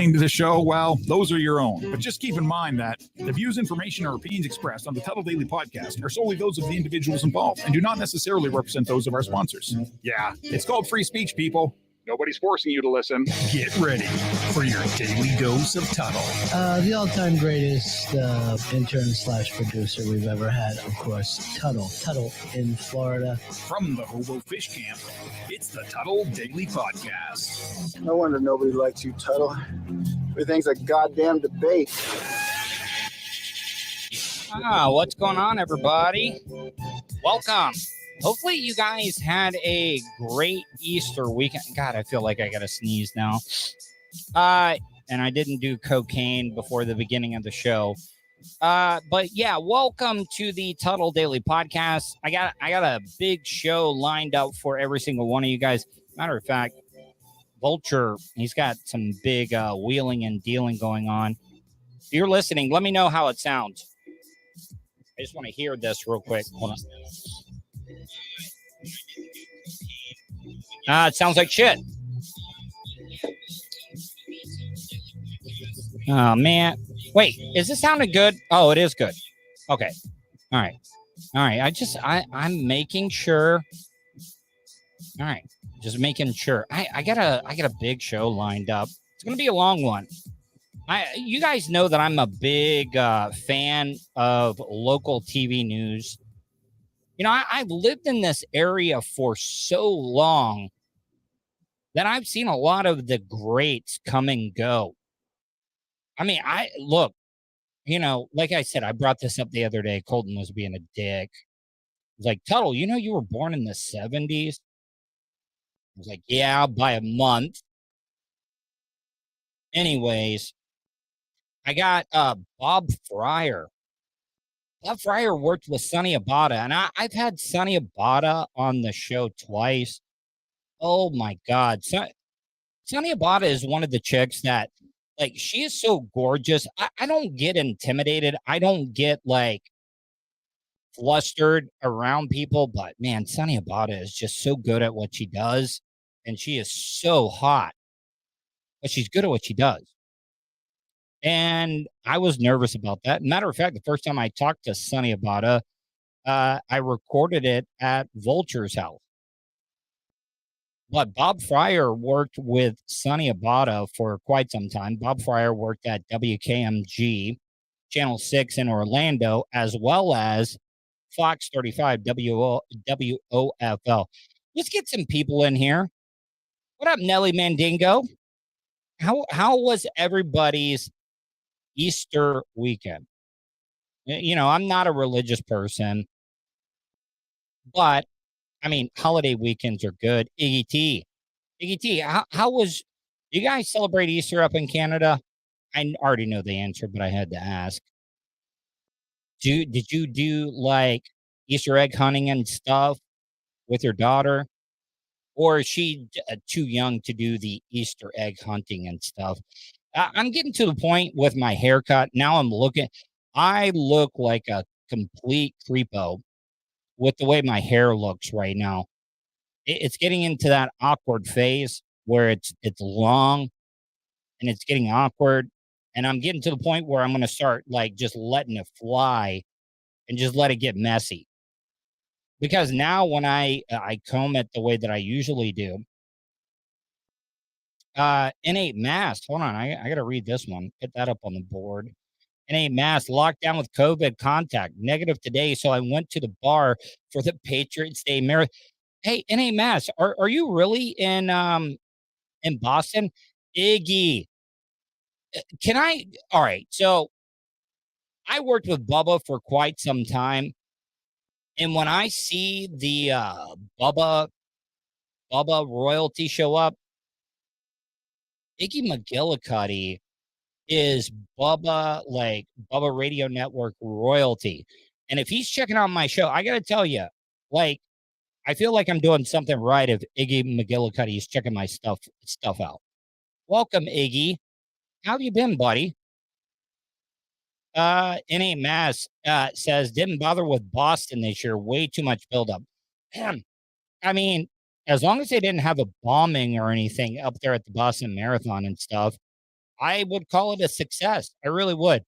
listening to the show, well, those are your own. But just keep in mind that the views, information, or opinions expressed on the Tuddle Daily Podcast are solely those of the individuals involved and do not necessarily represent those of our sponsors. Yeah, it's called free speech, people. Nobody's forcing you to listen. Get ready for your daily dose of Tuddle. The all-time greatest intern/producer we've ever had, of course, Tuddle. Tuddle in Florida. From the Hobo Fish Camp, it's the Tuddle Daily Podcast. No wonder nobody likes you, Tuddle. Everything's a goddamn debate. What's going on, everybody? Welcome. Hopefully you guys had a great Easter weekend. God, I feel like I got to sneeze now. And I didn't do cocaine before the beginning of the show. But yeah, welcome to the Tuddle Daily Podcast. I got a big show lined up for every single one of you guys. Matter of fact, Vulture, he's got some big wheeling and dealing going on. If you're listening, let me know how it sounds. I just want to hear this real quick. Hold on. It sounds like shit. Oh, man. Wait, is this sounding good? Oh, it is good. Okay. All right. I'm making sure. All right. Just making sure. I got a big show lined up. It's going to be a long one. You guys know that I'm a big fan of local TV news. You know, I've lived in this area for so long that I've seen a lot of the greats come and go. I mean, look, you know, like I said, I brought this up the other day. Colton was being a dick. He was like, Tuddle, you know, you were born in the 70s. I was like, yeah, by a month. Anyways, I got Bob Fryer. Bob Fryer worked with Sonny Abata, and I've had Sonny Abata on the show twice. Oh, my God. Sonny Abata is one of the chicks that, like, she is so gorgeous. I don't get intimidated. I don't get, like, flustered around people. But, man, Sonny Abata is just so good at what she does, and she is so hot. But she's good at what she does. And I was nervous about that. Matter of fact, the first time I talked to Sonny Abata, I recorded it at Vulture's house. But Bob Fryer worked with Sonny Abata for quite some time. Bob Fryer worked at WKMG, Channel 6 in Orlando, as well as Fox 35, WOFL. Let's get some people in here. What up, Nelly Mandingo? How was everybody's Easter weekend? You know, I'm not a religious person, but I mean, holiday weekends are good. Iggy T, how was, you guys celebrate Easter up in Canada? I already know the answer, but I had to ask. Did you do like Easter egg hunting and stuff with your daughter? Or is she too young to do the Easter egg hunting and stuff? I'm getting to the point with my haircut. Now I look like a complete creepo with the way my hair looks right now. It's getting into that awkward phase where it's long and it's getting awkward. And I'm getting to the point where I'm going to start like just letting it fly and just let it get messy. Because now when I comb it the way that I usually do, N8 mask. Hold on, I got to read this one. Get that up on the board. N8 mask, locked down with COVID contact. Negative today, so I went to the bar for the Patriots Day Marathon. Hey, N8 mask, are you really in Boston? Iggy, all right, so I worked with Bubba for quite some time. And when I see the Bubba royalty show up, Iggy McGillicuddy is Bubba Radio Network royalty. And if he's checking out my show, I got to tell you, like, I feel like I'm doing something right if Iggy McGillicuddy is checking my stuff out. Welcome, Iggy. How have you been, buddy? N8 Mass says, didn't bother with Boston this year. Way too much buildup. I mean, as long as they didn't have a bombing or anything up there at the Boston Marathon and stuff, I would call it a success. I really would.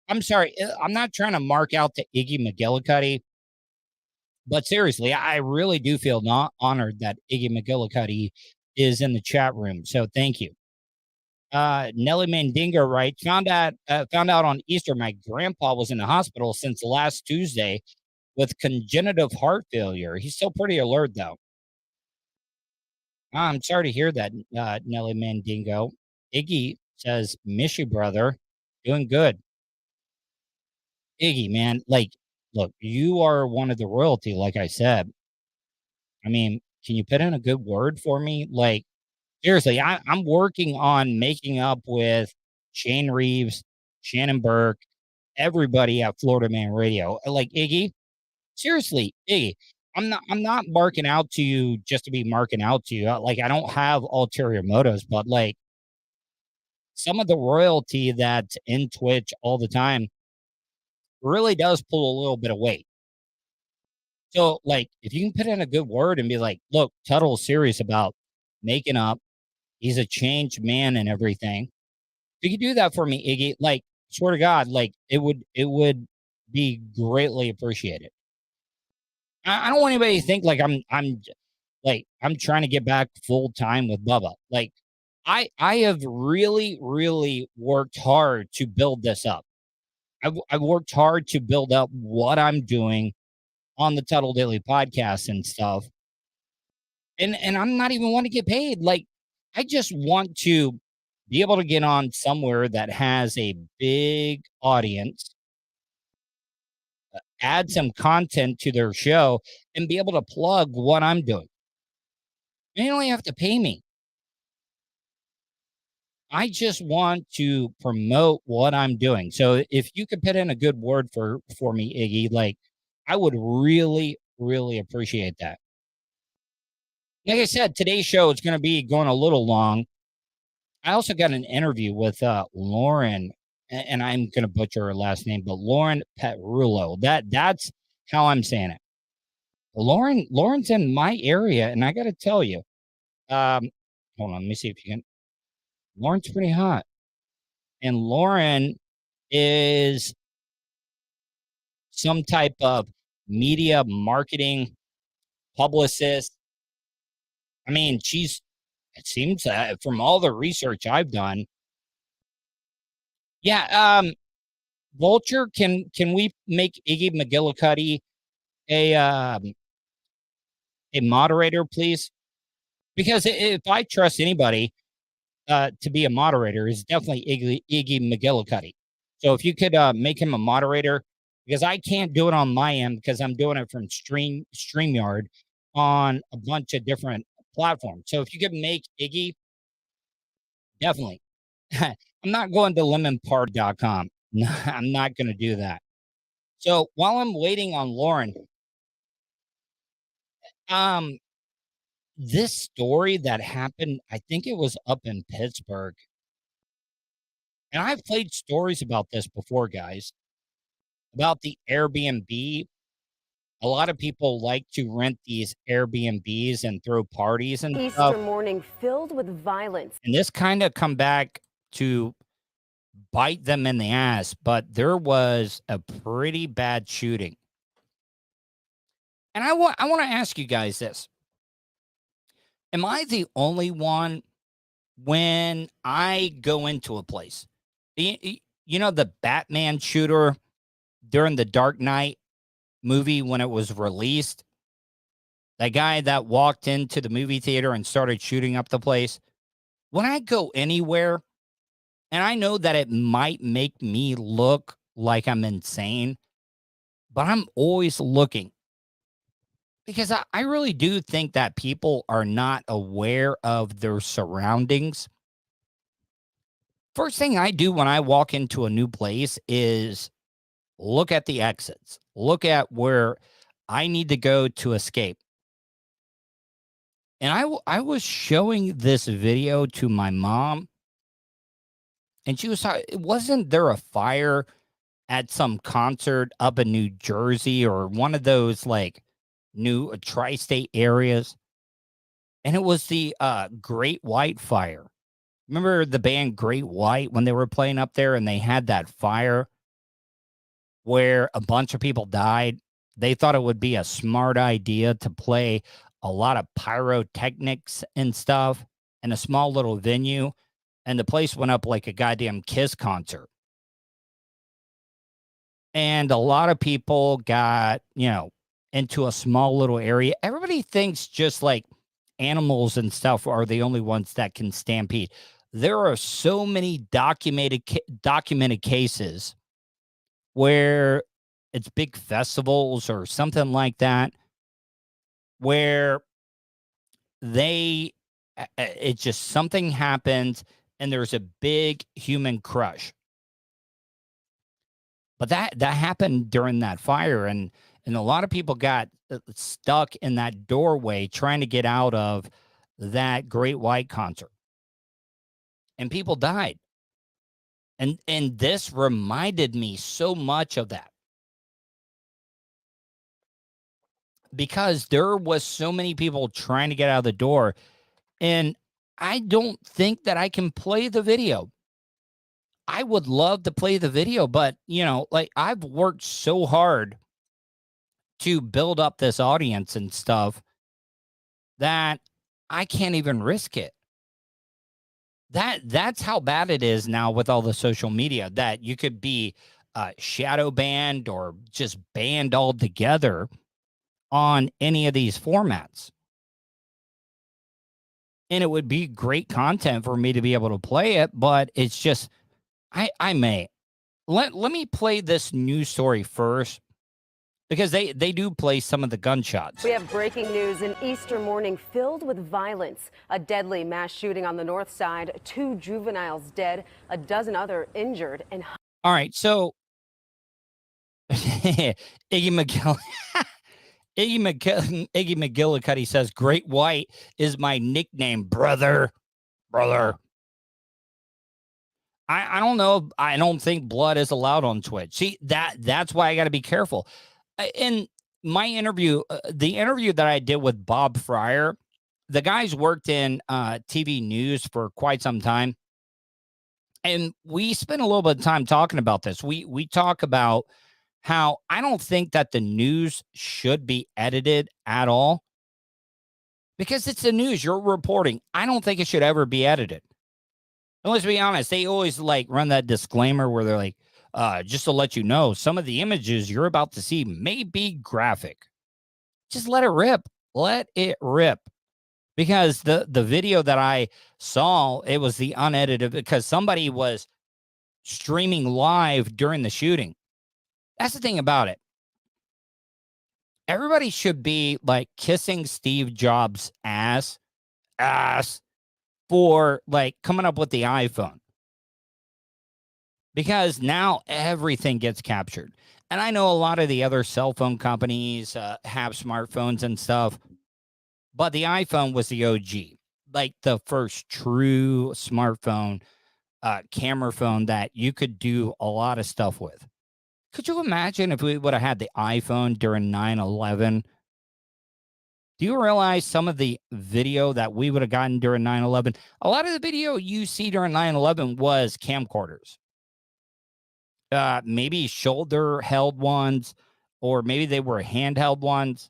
I'm sorry. I'm not trying to mark out to Iggy McGillicuddy, but seriously, I really do feel not honored that Iggy McGillicuddy is in the chat room. So thank you. Nelly Mandingo writes, found out on Easter my grandpa was in the hospital since last Tuesday with congenital heart failure. He's still pretty alert though. I'm sorry to hear that, Nelly Mandingo. Iggy says, miss you, brother. Doing good. Iggy, man, like, look, you are one of the royalty, like I said. I mean, can you put in a good word for me? Like, seriously, I'm working on making up with Shane Reeves, Shannon Burke, everybody at Florida Man Radio. Like, Iggy, seriously, Iggy, I'm not marking out to you just to be marking out to you. Like, I don't have ulterior motives, but like some of the royalty that's in Twitch all the time really does pull a little bit of weight. So, like, if you can put in a good word and be like, look, Tuddle's serious about making up, he's a changed man and everything. If you could do that for me, Iggy, like, swear to God, like, it would be greatly appreciated. I don't want anybody to think like I'm trying to get back full time with Bubba. Like, I have really, really worked hard to build this up. I've worked hard to build up what I'm doing on the Tuddle Daily podcast and stuff. And I'm not even want to get paid. Like, I just want to be able to get on somewhere that has a big audience, add some content to their show, and be able to plug what I'm doing. You don't have to pay me. I just want to promote what I'm doing. So if you could put in a good word for me, Iggy, like, I would really, really appreciate that. Like I said, today's show is going to be going a little long. I also got an interview with Lauren, and I'm going to butcher her last name, but Lauren Petrullo. That's how I'm saying it. Lauren's in my area, and I got to tell you, hold on, let me see if you can. Lauren's pretty hot, and Lauren is some type of media marketing publicist. I mean, it seems from all the research I've done. Yeah. Vulture, can we make Iggy McGillicuddy a moderator, please? Because if I trust anybody to be a moderator, is definitely Iggy McGillicuddy. So if you could make him a moderator, because I can't do it on my end because I'm doing it from StreamYard on a bunch of different platforms. So if you could make Iggy, definitely. I'm not going to lemonparty.com. I'm not going to do that. So while I'm waiting on Lauren, this story that happened, I think it was up in Pittsburgh. And I've played stories about this before, guys, about the Airbnb. A lot of people like to rent these Airbnbs and throw parties and Easter stuff. morning filled with violence. And this kind of come back to bite them in the ass, but there was a pretty bad shooting. And I want to ask you guys this. Am I the only one when I go into a place? You know, the Batman shooter during the Dark Knight movie when it was released? That guy that walked into the movie theater and started shooting up the place. When I go anywhere, and I know that it might make me look like I'm insane, but I'm always looking. Because I really do think that people are not aware of their surroundings. First thing I do when I walk into a new place is look at the exits. Look at where I need to go to escape. And I was showing this video to my mom, and she was talking, wasn't there a fire at some concert up in New Jersey or one of those like new tri-state areas? And it was the Great White Fire. Remember the band Great White when they were playing up there and they had that fire where a bunch of people died? They thought it would be a smart idea to play a lot of pyrotechnics and stuff in a small little venue, and the place went up like a goddamn Kiss concert. And a lot of people got, into a small little area. Everybody thinks just like animals and stuff are the only ones that can stampede. There are so many documented cases where it's big festivals or something like that, where it's just something happens and there's a big human crush. But that happened during that fire, and a lot of people got stuck in that doorway trying to get out of that Great White concert, and people died. And this reminded me so much of that, because there was so many people trying to get out of the door, and I don't think that I can play the video. I would love to play the video, but I've worked so hard to build up this audience and stuff that I can't even risk it. That's how bad it is now with all the social media, that you could be shadow banned or just banned altogether on any of these formats. And it would be great content for me to be able to play it, but it's just, I may. Let me play this news story first, because they do play some of the gunshots. We have breaking news. An Easter morning filled with violence. A deadly mass shooting on the north side. 2 juveniles dead, a dozen other injured. And all right, so Iggy McGillicuddy says, Great White is my nickname, brother. I don't know. I don't think blood is allowed on Twitch. See, that's why I got to be careful. In my interview, the interview that I did with Bob Fryer, the guy's worked in TV news for quite some time. And we spent a little bit of time talking about this. We talk about how I don't think that the news should be edited at all, because it's the news. You're reporting. I don't think it should ever be edited. And let's be honest, they always run that disclaimer where they're like, just to let you know, some of the images you're about to see may be graphic. Just let it rip. Let it rip. Because the video that I saw, it was the unedited, because somebody was streaming live during the shooting. That's the thing about it. Everybody should be kissing Steve Jobs' ass for coming up with the iPhone, because now everything gets captured. And I know a lot of the other cell phone companies have smartphones and stuff, but the iPhone was the OG, the first true smartphone, camera phone that you could do a lot of stuff with. Could you imagine if we would have had the iPhone during 9/11? Do you realize some of the video that we would have gotten during 9/11? A lot of the video you see during 9/11 was camcorders. Maybe shoulder-held ones, or maybe they were handheld ones.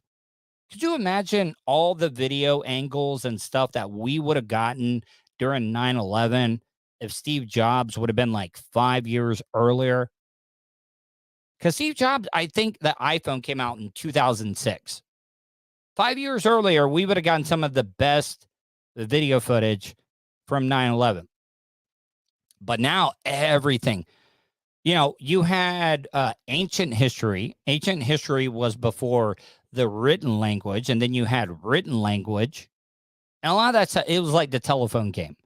Could you imagine all the video angles and stuff that we would have gotten during 9/11 if Steve Jobs would have been 5 years earlier? Because Steve Jobs, I think the iPhone came out in 2006. 5 years earlier, we would have gotten some of the best video footage from 9/11. But now everything, you had ancient history. Ancient history was before the written language, and then you had written language. And a lot of that stuff, it was like the telephone game.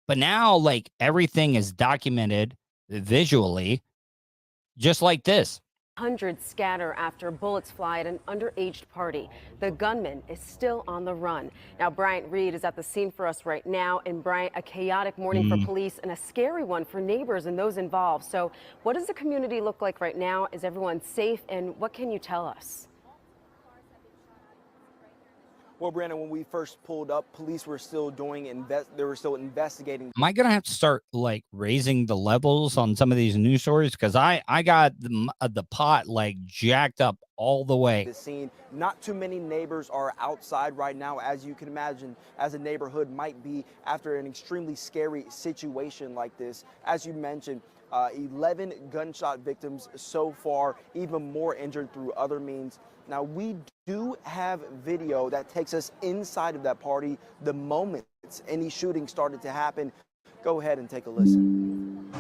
But now, everything is documented visually, just like this. hundreds scatter after bullets fly at an underage party. The gunman is still on the run. Now, Bryant Reed is at the scene for us right now. And Bryant, a chaotic morning for police and a scary one for neighbors and those involved. So what does the community look like right now? Is everyone safe? And what can you tell us? Well, Brandon, when we first pulled up, police were still they were still investigating. Am I gonna have to start like raising the levels on some of these news stories? Because I got the pot like jacked up all the way. The scene. Not too many neighbors are outside right now, as you can imagine, as a neighborhood might be after an extremely scary situation like this. As you mentioned, 11 gunshot victims so far, even more injured through other means. Now, we do have video that takes us inside of that party the moment any shooting started to happen. Go ahead and take a listen.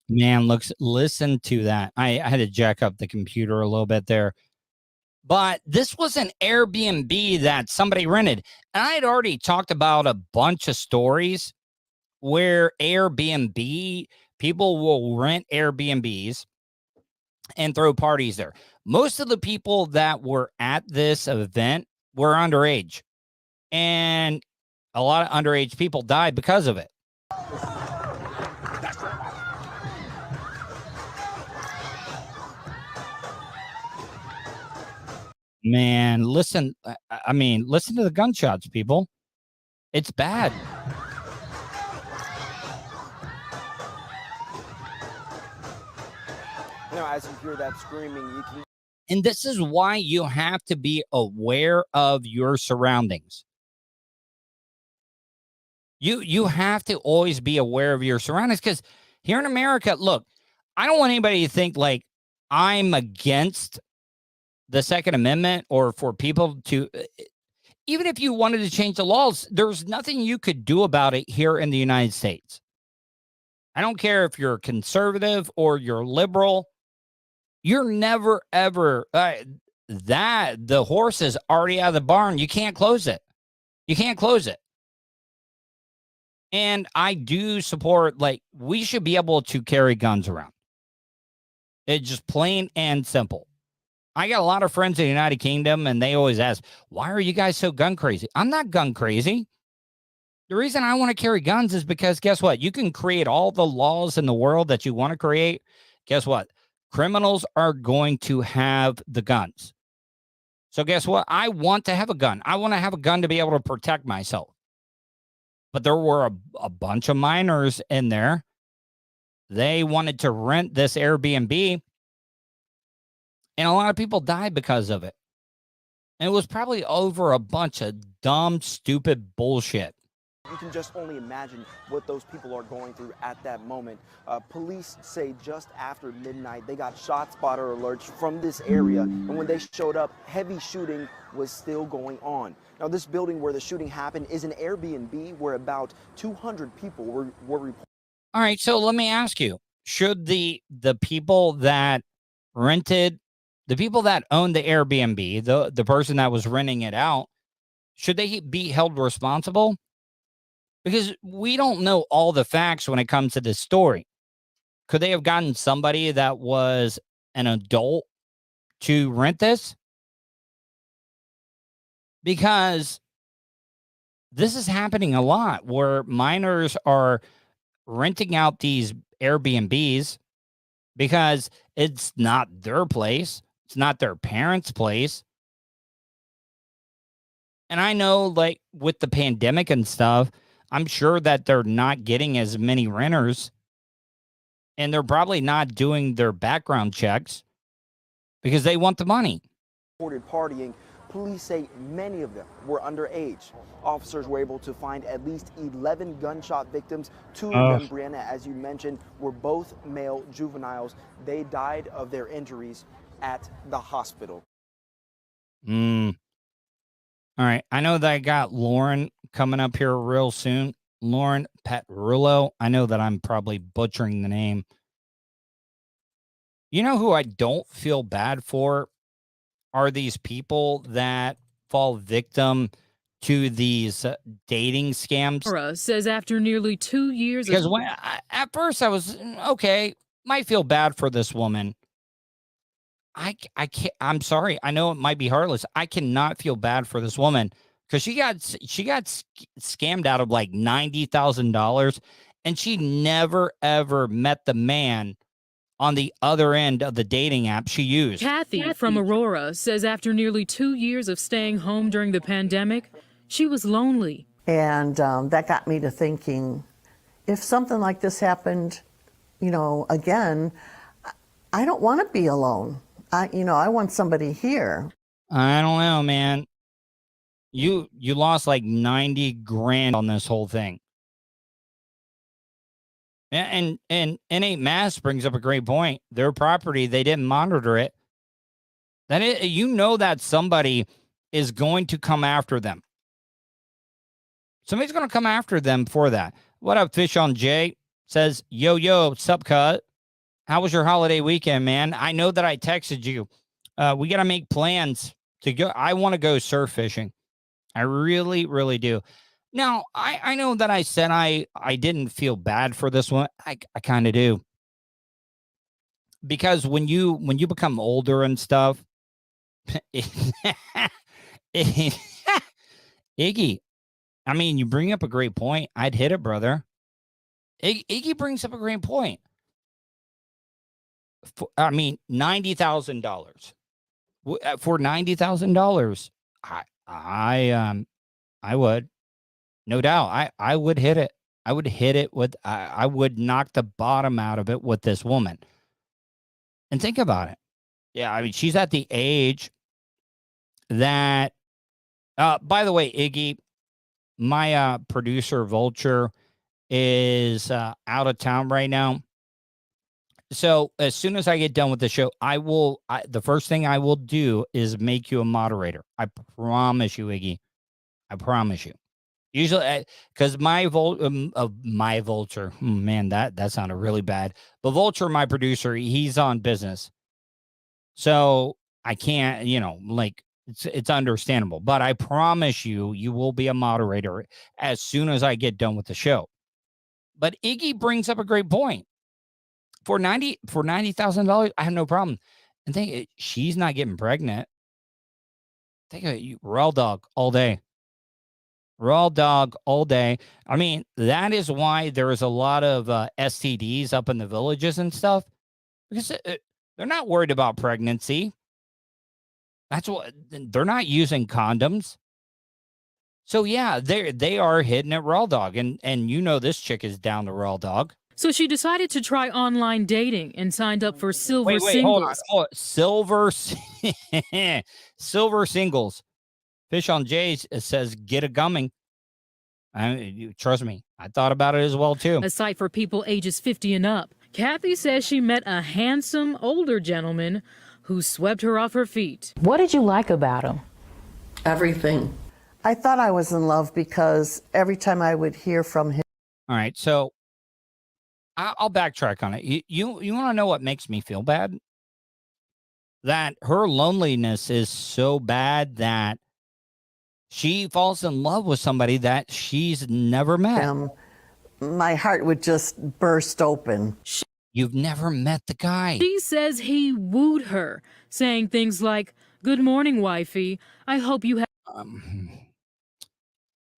Man, listen to that. I had to jack up the computer a little bit there. But this was an Airbnb that somebody rented. And I had already talked about a bunch of stories where Airbnb, people will rent Airbnbs and throw parties there. Most of the people that were at this event were underage. And a lot of underage people died because of it. Man, listen, I mean, listen to the gunshots, people. It's bad. Now, as you hear that screaming, you can. And this is why you have to be aware of your surroundings. You have to always be aware of your surroundings, because here in America, look, I don't want anybody to think like I'm against the Second Amendment or for people to, even if you wanted to change the laws, there's nothing you could do about it here in the United States. I don't care if you're conservative or you're liberal. You're never, ever, that the horse is already out of the barn. You can't close it. You can't close it. And I do support, like, we should be able to carry guns around. It's just plain and simple. I got a lot of friends in the United Kingdom, and they always ask, why are you guys so gun crazy? I'm not gun crazy. The reason I want to carry guns is because, guess what? You can create all the laws in the world that you want to create. Guess what? Criminals are going to have the guns. So guess what? I want to have a gun. I want to have a gun to be able to protect myself. But there were a bunch of minors in there. They wanted to rent this Airbnb, and a lot of people died because of it. And it was probably over a bunch of dumb, stupid bullshit. You can just only imagine what those people are going through at that moment. Police say just after midnight, they got shot spotter alerts from this area. And when they showed up, heavy shooting was still going on. Now, this building where the shooting happened is an Airbnb where about 200 people were reported. All right, so let me ask you, should the people that rented, the people that owned the Airbnb, the person that was renting it out, should they be held responsible? Because we don't know all the facts when it comes to this story. Could they have gotten somebody that was an adult to rent this? Because this is happening a lot where minors are renting out these Airbnbs because it's not their place. It's not their parents' place. And I know, like, with the pandemic and stuff, I'm sure that they're not getting as many renters, and they're probably not doing their background checks because they want the money. Reported partying. Police say many of them were underage. Officers were able to find at least 11 gunshot victims. Two of them, Brianna, as you mentioned, were both male juveniles. They died of their injuries at the hospital. All right. I know that I got Lauren coming up here real soon. Lauren Petrullo. I know that I'm probably butchering the name. You know who I don't feel bad for are these people that fall victim to these dating scams. Says after nearly 2 years. Because at first I was, okay, might feel bad for this woman. I can't, I'm sorry. I know it might be heartless. I cannot feel bad for this woman because she got scammed out of like $90,000, and she never ever met the man on the other end of the dating app she used. Kathy from Aurora says after nearly 2 years of staying home during the pandemic, she was lonely. And that got me to thinking, if something like this happened, again, I don't want to be alone. I want somebody here. I don't know, man. You lost like 90 grand on this whole thing. And N8 Mass brings up a great point. Their property, they didn't monitor it. That somebody is going to come after them. Somebody's going to come after them for that. What up, Fish on Jay? Says, yo, sup, cut? How was your holiday weekend, man? I know that I texted you. We got to make plans to go. I want to go surf fishing. I really, really do. Now, I know that I said I didn't feel bad for this one. I kind of do. Because when you become older and stuff, Iggy, I mean, you bring up a great point. I'd hit it, brother. Iggy brings up a great point. $90,000. For $90,000, I would. No doubt. I would hit it. I would hit it with, I would knock the bottom out of it with this woman. And think about it. Yeah, I mean, she's at the age that, by the way, Iggy, my producer, Vulture, is out of town right now. So as soon as I get done with the show, the first thing I will do is make you a moderator. I promise you, Iggy. I promise you. Usually, because my Vulture, man, that sounded really bad. But Vulture, my producer, he's on business. So I can't, it's understandable. But I promise you, you will be a moderator as soon as I get done with the show. But Iggy brings up a great point. For $90,000, I have no problem. And think she's not getting pregnant. Think of it, raw dog all day. Raw dog all day. I mean, that is why there is a lot of STDs up in the villages and stuff, because they're not worried about pregnancy. That's what they're not using condoms. So yeah, they are hitting it raw dog, and this chick is down to raw dog. So she decided to try online dating and signed up for silver singles. Hold on. Silver singles. Fish on Jay's says, get a gumming. Trust me, I thought about it as well, too. A site for people ages 50 and up. Kathy says she met a handsome older gentleman who swept her off her feet. What did you like about him? Everything. I thought I was in love because every time I would hear from him. All right, so I'll backtrack on it. You want to know what makes me feel bad? That her loneliness is so bad that she falls in love with somebody that she's never met. My heart would just burst open. You've never met the guy. She says he wooed her, saying things like, "Good morning, wifey. I hope you have."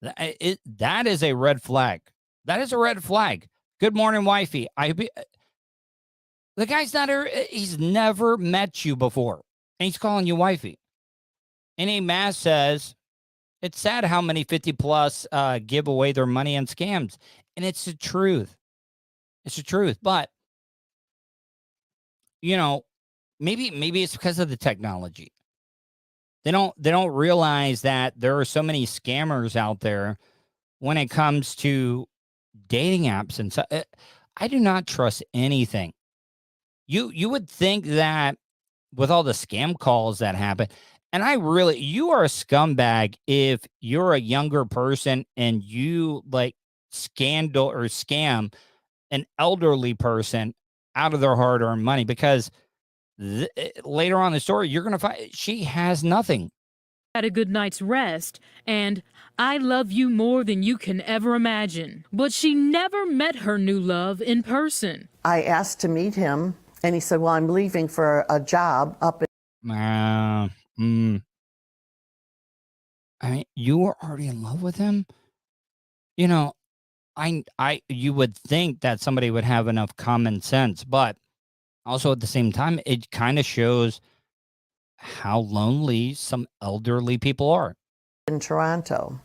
That is a red flag. That is a red flag. Good morning, wifey. The guy's he's never met you before, and he's calling you wifey. N8 Mass says, it's sad how many 50 plus give away their money on scams. And it's the truth. It's the truth. But, maybe it's because of the technology. They don't realize that there are so many scammers out there when it comes to dating apps. And so I do not trust anything. You would think that with all the scam calls that happen, and you are a scumbag if you're a younger person and you scam an elderly person out of their hard-earned money, because later on in the story, you're going to find she has nothing. Had a good night's rest, and I love you more than you can ever imagine. But she never met her new love in person. I asked to meet him, and he said, well, I'm leaving for a job up in... I mean, you were already in love with him? You would think that somebody would have enough common sense, but Also, at the same time, it kind of shows how lonely some elderly people are. In Toronto,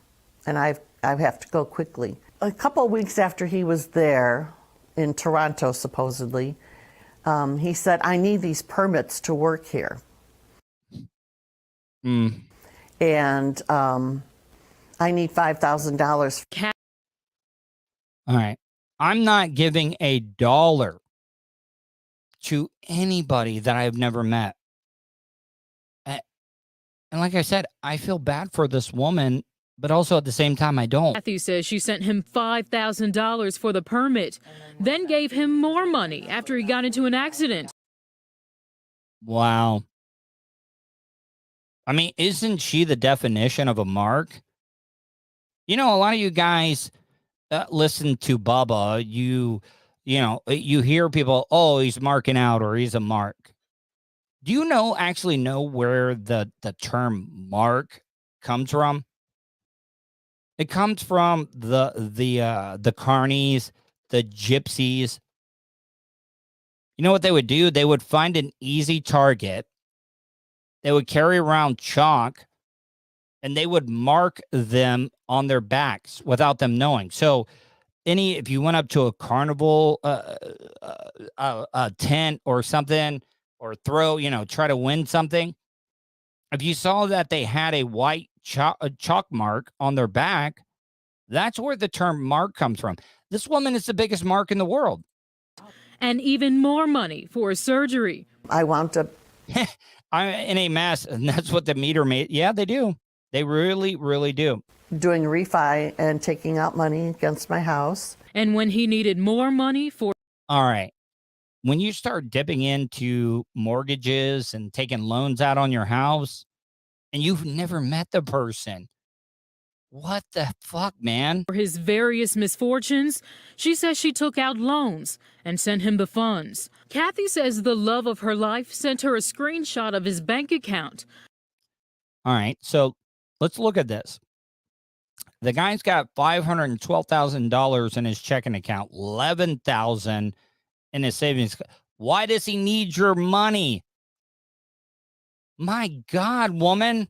and I have to go quickly. A couple of weeks after he was there in Toronto, supposedly, he said, "I need these permits to work here." And I need $5,000. All right. I'm not giving a dollar to anybody that I've never met. And like I said, I feel bad for this woman, but also at the same time, I don't. Kathy says she sent him $5,000 for the permit, then gave him more money after he got into an accident. Wow. I mean, isn't she the definition of a mark? You know, a lot of you guys listen to Bubba. You hear people, oh, he's marking out or he's a mark. Do you actually know where the term mark comes from? It comes from the carnies, the gypsies. You know what they would do? They would find an easy target. They would carry around chalk, and they would mark them on their backs without them knowing. So, if you went up to a carnival tent or something, or try to win something, if you saw that they had a white chalk mark on their back, that's where the term mark comes from. This woman is the biggest mark in the world. And even more money for a surgery. I wound up in a mess, and that's what the meter made. Yeah, they do. They really, really do. Doing refi and taking out money against my house. And when he needed more money for... All right. When you start dipping into mortgages and taking loans out on your house, and you've never met the person, what the fuck, man? For his various misfortunes, she says she took out loans and sent him the funds. Kathy says the love of her life sent her a screenshot of his bank account. All right, so let's look at this. The guy's got $512,000 in his checking account, $11,000 in his savings. Why does he need your money? My God, woman.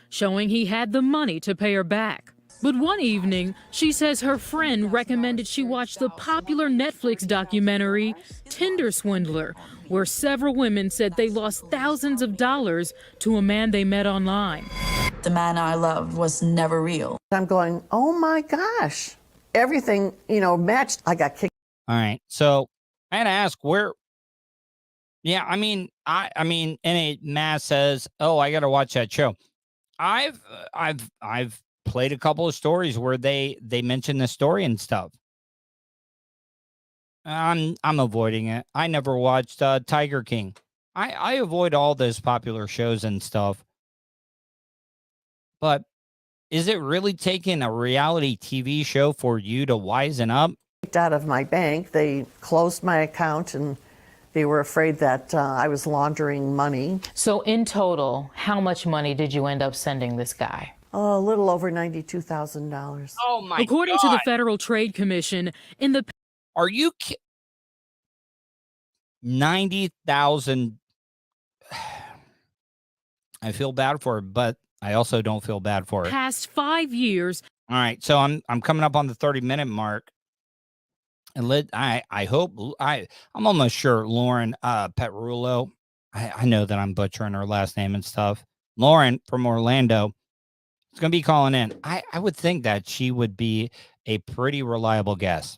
Showing he had the money to pay her back. But one evening, she says her friend recommended she watch the popular Netflix documentary, Tinder Swindler, where several women said they lost thousands of dollars to a man they met online. The man I loved was never real. I'm going, oh my gosh. Everything, matched. I got kicked. All right. So I had to ask where. Yeah, I mean, NA Mass says, oh, I got to watch that show. I've played a couple of stories where they mention the story and stuff. I'm avoiding it. I never watched Tiger King. I avoid all those popular shows and stuff. But is it really taking a reality TV show for you to wisen up? Out of my bank, they closed my account and they were afraid that I was laundering money. So in total, how much money did you end up sending this guy? Oh, a little over $92,000. Oh my According God. to the Federal Trade Commission, in the... Are you 90,000? I feel bad for her, but I also don't feel bad for her. Past 5 years. All right, so I'm coming up on the 30-minute mark. And I hope I'm almost sure Lauren Petrullo, I know that I'm butchering her last name and stuff. Lauren from Orlando is going to be calling in. I would think that she would be a pretty reliable guess.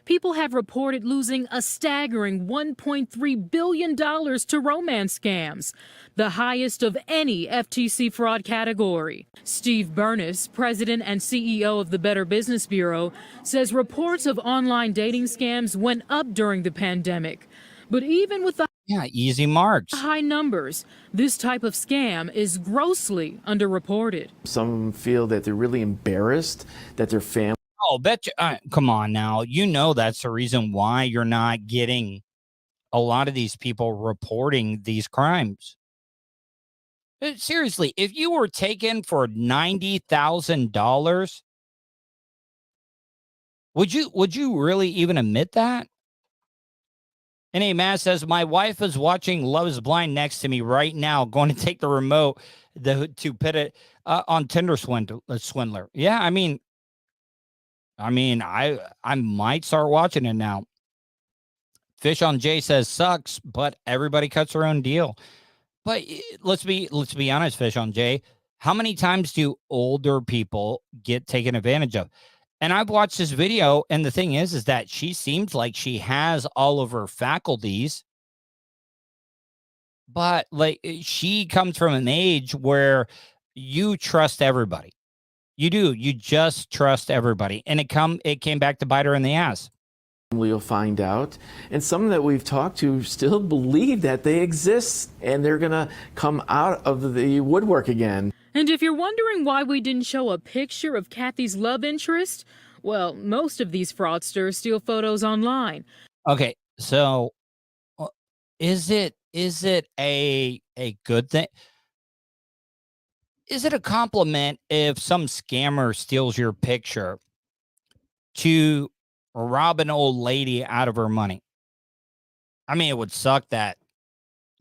People have reported losing a staggering $1.3 billion to romance scams, the highest of any FTC fraud category. Steve Burness, president and CEO of the Better Business Bureau, says reports of online dating scams went up during the pandemic. But even with the easy marks, high numbers, this type of scam is grossly underreported. Some feel that they're really embarrassed that their family. Oh, bet you. Come on now. You know that's the reason why you're not getting a lot of these people reporting these crimes. Seriously, if you were taken for $90,000, would you really even admit that? NA Mass says, my wife is watching Love is Blind next to me right now, going to take the remote to put it on Tinder Swindler. Yeah, I mean, I might start watching it now. Fish on Jay says, sucks, but everybody cuts their own deal. But let's be honest, Fish on Jay. How many times do older people get taken advantage of? And I've watched this video, and the thing is that she seems like she has all of her faculties, but like she comes from an age where you trust everybody. You do. You just trust everybody, and it came back to bite her in the ass. You'll find out. And some that we've talked to still believe that they exist and they're going to come out of the woodwork again. And if you're wondering why we didn't show a picture of Kathy's love interest, well, most of these fraudsters steal photos online. Okay, so is it a good thing? Is it a compliment if some scammer steals your picture to rob an old lady out of her money? I mean, it would suck that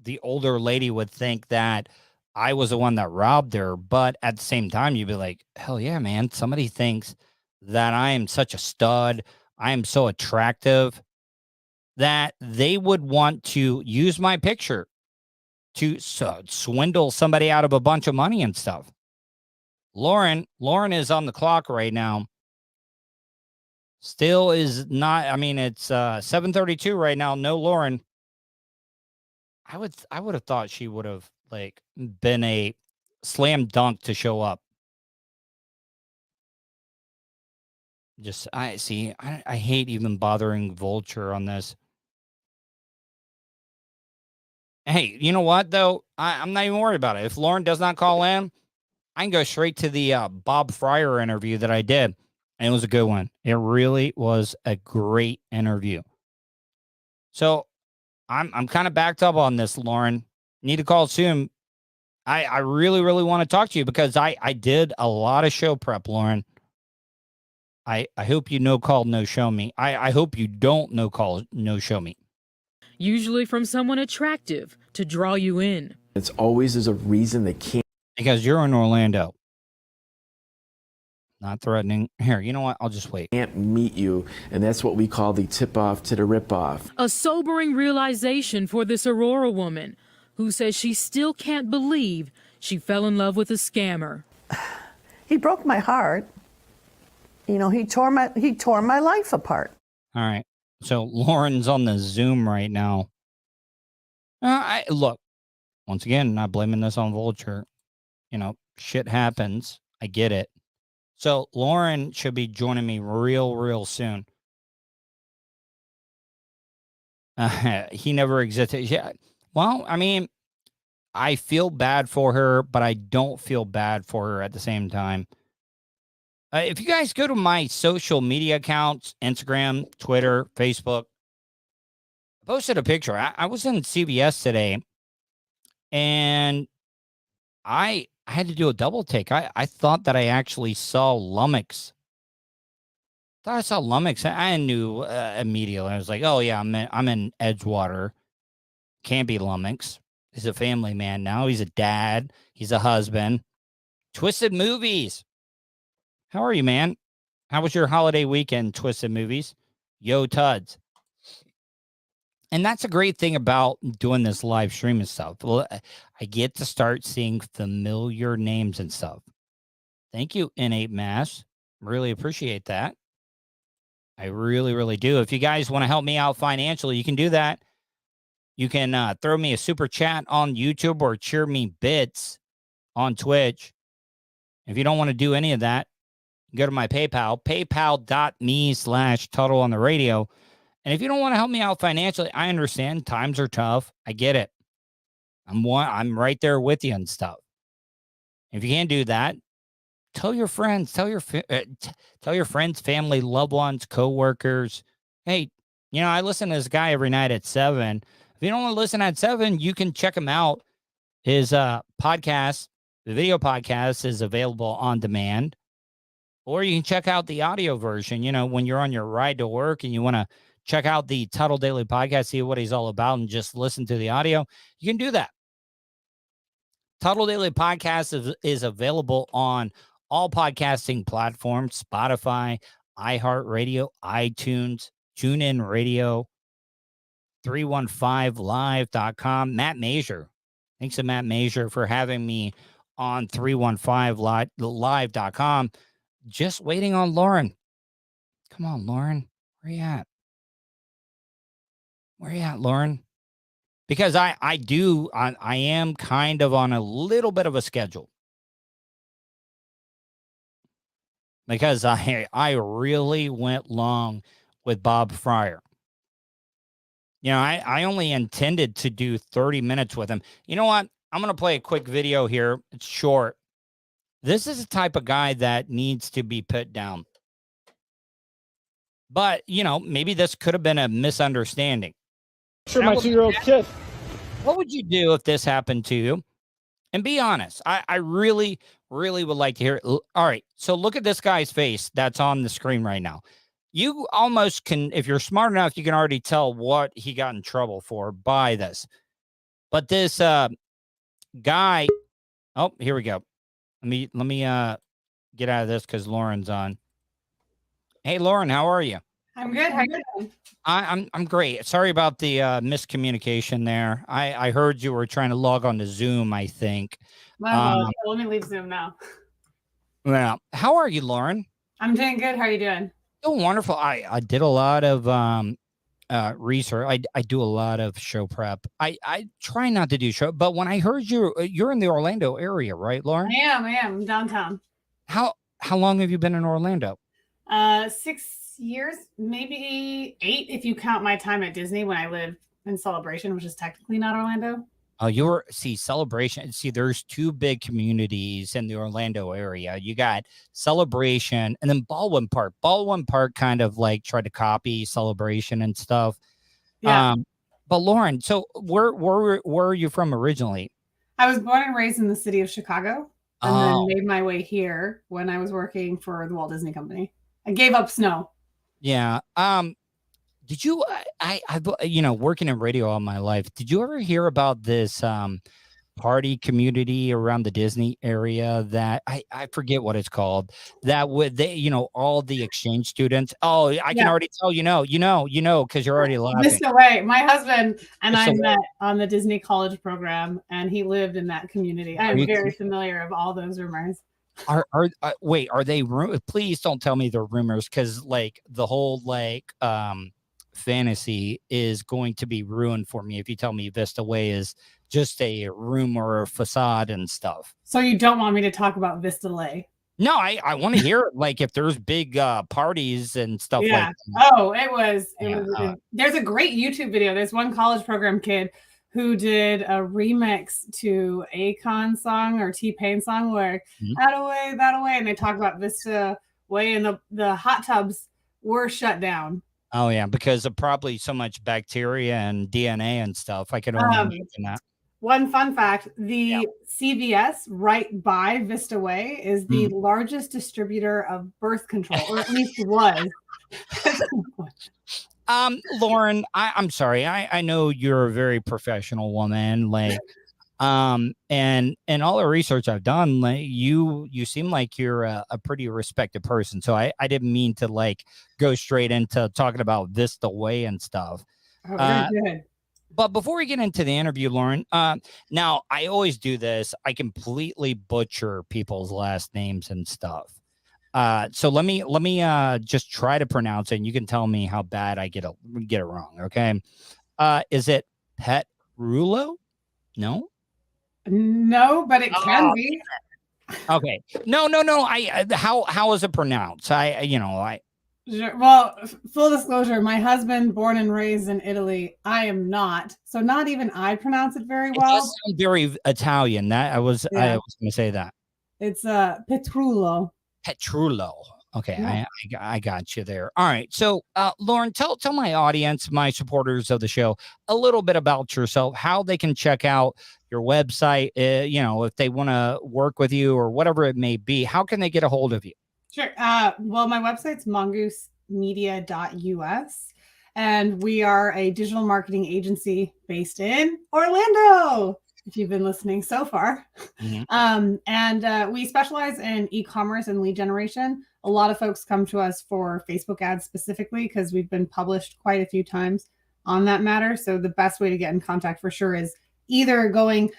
the older lady would think that I was the one that robbed her, but at the same time, you'd be like, hell yeah, man. Somebody thinks that I am such a stud. I am so attractive that they would want to use my picture to swindle somebody out of a bunch of money and stuff. Lauren is on the clock right now. Still is not. I mean, it's 7:32 right now. No, Lauren. I would have thought she would have like been a slam dunk to show up. I hate even bothering Vulture on this. Hey, you know what though? I'm not even worried about it. If Lauren does not call in, I can go straight to the Bob Fryer interview that I did. And it was a good one. It really was a great interview. So I'm kind of backed up on this, Lauren. Need to call soon. I really, really want to talk to you because I did a lot of show prep, Lauren. I hope you no call, no show me. I hope you don't no call, no show me. Usually from someone attractive to draw you in. It's always there's a reason they can't. Because you're in Orlando. Not threatening. Here, you know what? I'll just wait. Can't meet you, and that's what we call the tip-off to the rip-off. A sobering realization for this Aurora woman who says she still can't believe she fell in love with a scammer. He broke my heart. You know, he tore my life apart. All right. So Lauren's on the Zoom right now. Look, once again, not blaming this on Vulture. You know, shit happens. I get it. So Lauren should be joining me real soon. He never existed. Yeah. Well, I mean, I feel bad for her, but I don't feel bad for her at the same time. If you guys go to my social media accounts, Instagram, Twitter, Facebook, I posted a picture. I was in CBS today, and I had to do a double take. I thought that I actually saw Lummox. Thought I saw Lummox. I knew immediately. I was like, oh, yeah, I'm in Edgewater. Can't be Lummox. He's a family man now. He's a dad. He's a husband. Twisted Movies. How are you, man? How was your holiday weekend, Twisted Movies? Yo, Tuds. And that's a great thing about doing this live stream and stuff. Well, I get to start seeing familiar names and stuff. Thank you, Innate Mass. Really appreciate that. I really, really do. If you guys want to help me out financially, you can do that. You can throw me a super chat on YouTube or cheer me bits on Twitch. If you don't want to do any of that, go to my PayPal, paypal.me/Tuddle on the radio. And if you don't want to help me out financially, I understand times are tough. I get it. I'm right there with you and stuff. If you can't do that, tell your friends, tell your friends, family, loved ones, coworkers. Hey, you know, I listen to this guy every night at 7. If you don't want to listen at 7, you can check him out. His podcast, the video podcast, is available on demand. Or you can check out the audio version, you know, when you're on your ride to work and you want to check out the Tuddle Daily Podcast, see what he's all about, and just listen to the audio, you can do that. Tuddle Daily Podcast is available on all podcasting platforms: Spotify, iHeartRadio, iTunes, TuneIn Radio, 315live.com. Matt Major. Thanks to Matt Major for having me on 315live.com. Just waiting on Lauren. Come on, Lauren. Where you at? Where you at, Lauren? Because I am kind of on a little bit of a schedule. Because I really went long with Bob Fryer. You know, I only intended to do 30 minutes with him. You know what? I'm going to play a quick video here. It's short. This is the type of guy that needs to be put down. But, you know, maybe this could have been a misunderstanding. For my 2-year-old kid. What would you do if this happened to you? And be honest. I really, really would like to hear it. All right. So look at this guy's face that's on the screen right now. You almost can, if you're smart enough, you can already tell what he got in trouble for by this. But this guy, oh, here we go. Let me get out of this because Lauren's on. Hey, Lauren, how are you? I'm good. How are you doing? I'm great. Sorry about the miscommunication there. I heard you were trying to log on to Zoom, I think. Let me leave Zoom now. Well, how are you, Lauren? I'm doing good. How are you doing? Oh, wonderful. I did a lot of research. I do a lot of show prep. I try not to do show, but when I heard you're in the Orlando area, right, Lauren? I am downtown. How long have you been in Orlando? 6 years, maybe 8 if you count my time at Disney when I lived in Celebration, which is technically not Orlando. Oh, Celebration. See, there's 2 big communities in the Orlando area. You got Celebration and then Baldwin Park. Baldwin Park kind of like tried to copy Celebration and stuff. Yeah. But Lauren, so where are you from originally? I was born and raised in the city of Chicago and then made my way here when I was working for the Walt Disney Company. I gave up snow. Yeah. Did you, I've working in radio all my life. Did you ever hear about this party community around the Disney area that I forget what it's called, that would all the exchange students? Oh, I can already tell, because you're already laughing. Missed away. My husband and I met on the Disney College program, and he lived in that community. I am very familiar of all those rumors. Are they please don't tell me they're rumors, because like the whole fantasy is going to be ruined for me if you tell me Vista Way is just a rumor or facade and stuff. So you don't want me to talk about Vista Lay? No, I want to hear like if there's big parties and stuff like that. Oh, it was there's a great YouTube video. There's one college program kid who did a remix to Akon song or T-Pain song where that away, and they talk about Vista Way, and the hot tubs were shut down. Oh yeah, because of probably so much bacteria and DNA and stuff. I can only imagine that. One fun fact, the CVS right by Vista Way is the largest distributor of birth control, or at least was. Lauren, I'm sorry. I know you're a very professional woman, and all the research I've done, you seem like you're a pretty respected person. So I didn't mean to go straight into talking about Vista Way and stuff. Oh, very good. But before we get into the interview, Lauren, now I always do this. I completely butcher people's last names and stuff. So let me just try to pronounce it, and you can tell me how bad I get it wrong. Okay. Is it Petrullo? No, but it can be. Okay. No. How is it pronounced? Well, full disclosure, my husband, born and raised in Italy. I am not. So not even I pronounce it very well. It does sound very Italian. I was going to say that. It's Petrullo. Petrullo. Okay, yeah. I got you there. All right. So, Lauren, tell my audience, my supporters of the show, a little bit about yourself, how they can check out your website, if they want to work with you or whatever it may be. How can they get a hold of you? Sure. Well, my website's mongoosemedia.us. and we are a digital marketing agency based in Orlando, if you've been listening so far. And we specialize in e-commerce and lead generation. A lot of folks come to us for Facebook ads specifically because we've been published quite a few times on that matter. So the best way to get in contact for sure is either going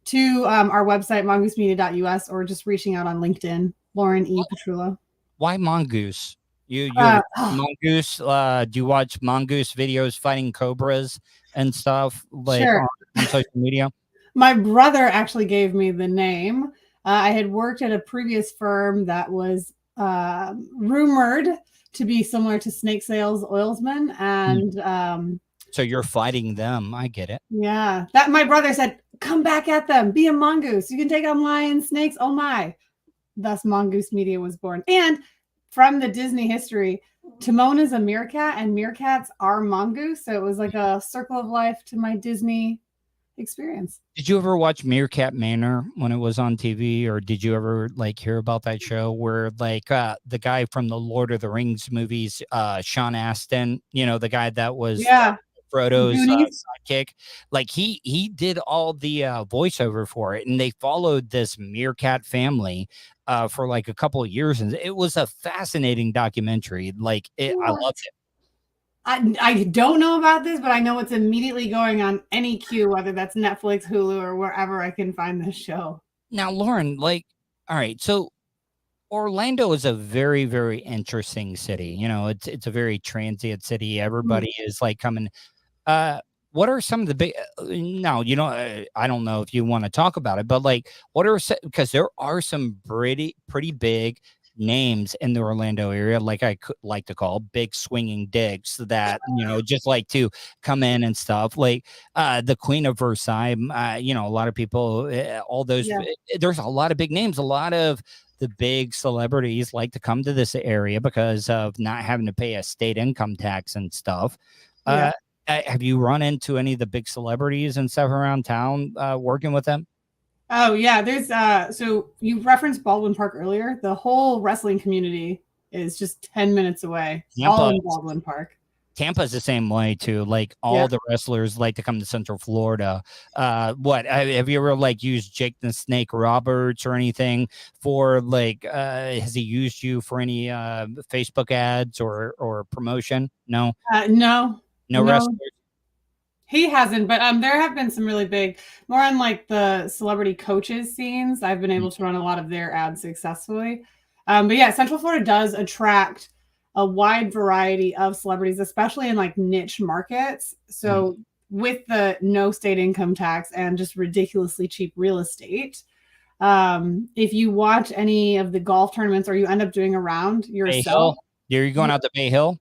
to our website, mongoosemedia.us, or just reaching out on LinkedIn, Lauren E. Petrullo. Why mongoose? You mongoose? Do you watch mongoose videos fighting cobras and stuff like Sure. on social media? My brother actually gave me the name. I had worked at a previous firm that was rumored to be similar to Snake Sales Oilsman, and so you're fighting them. I get it. Yeah, that my brother said, come back at them. Be a mongoose. You can take on lions, snakes. Oh my. Thus, Mongoose Media was born. And from the Disney history, Timon is a meerkat, and meerkats are mongoose. So it was like a circle of life to my Disney experience. Did you ever watch Meerkat Manor when it was on TV, or did you ever like hear about that show where like the guy from the Lord of the Rings movies, Sean Astin, you know, the guy that was Frodo's sidekick, like he did all the voiceover for it, and they followed this meerkat family for like a couple of years, and it was a fascinating documentary. Like I loved it. I don't know about this, but I know it's immediately going on any queue, whether that's Netflix, Hulu, or wherever I can find this show. Now, Lauren, like, all right, so Orlando is a very, very interesting city. You know, it's a very transient city. Everybody is like coming. What are some of the big? No, you know, I don't know if you want to talk about it, but like, what are because there are some pretty big names in the Orlando area, like I could like to call big swinging dicks that, you know, just like to come in and stuff, like the Queen of Versailles, you know, a lot of people, all those, there's a lot of big names, a lot of the big celebrities like to come to this area because of not having to pay a state income tax and stuff. Have you run into any of the big celebrities and stuff around town working with them? Oh yeah, there's so you referenced Baldwin Park earlier. The whole wrestling community is just 10 minutes away. All in Baldwin Park. Tampa's the same way too. Like all the wrestlers like to come to Central Florida. What have you ever like used Jake the Snake Roberts or anything for like has he used you for any Facebook ads or promotion? No. No wrestlers. He hasn't, but there have been some really big, more on like the celebrity coaches scenes. I've been able to run a lot of their ads successfully. But yeah, Central Florida does attract a wide variety of celebrities, especially in like niche markets. So with the no state income tax and just ridiculously cheap real estate, if you watch any of the golf tournaments or you end up doing a round yourself. You're going out to Bay Hill?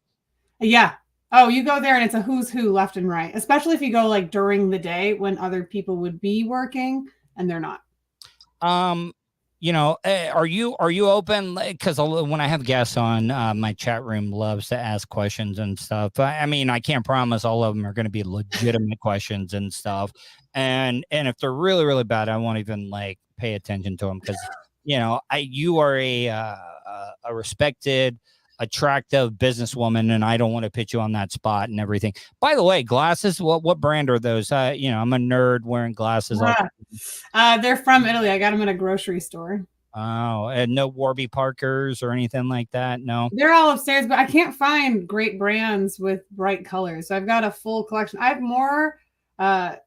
Yeah. Oh, you go there and it's a who's who left and right, especially if you go like during the day when other people would be working and they're not. You know, are you open? Because when I have guests on, my chat room loves to ask questions and stuff. I mean, I can't promise all of them are going to be legitimate questions and stuff. And if they're really, really bad, I won't even like pay attention to them because, you know, you are a respected, attractive businesswoman, and I don't want to put you on that spot and everything. By the way, glasses, what brand are those? You know, I'm a nerd wearing glasses. They're from Italy. I got them in a grocery store. Oh, and no Warby Parkers or anything like that? No, they're all upstairs, but I can't find great brands with bright colors. So I've got a full collection. I have more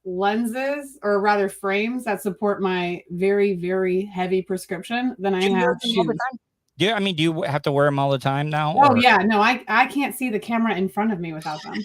lenses, or rather frames, that support my very, very heavy prescription than I have shoes. Do you have to wear them all the time now? Oh, yeah. No, I can't see the camera in front of me without them.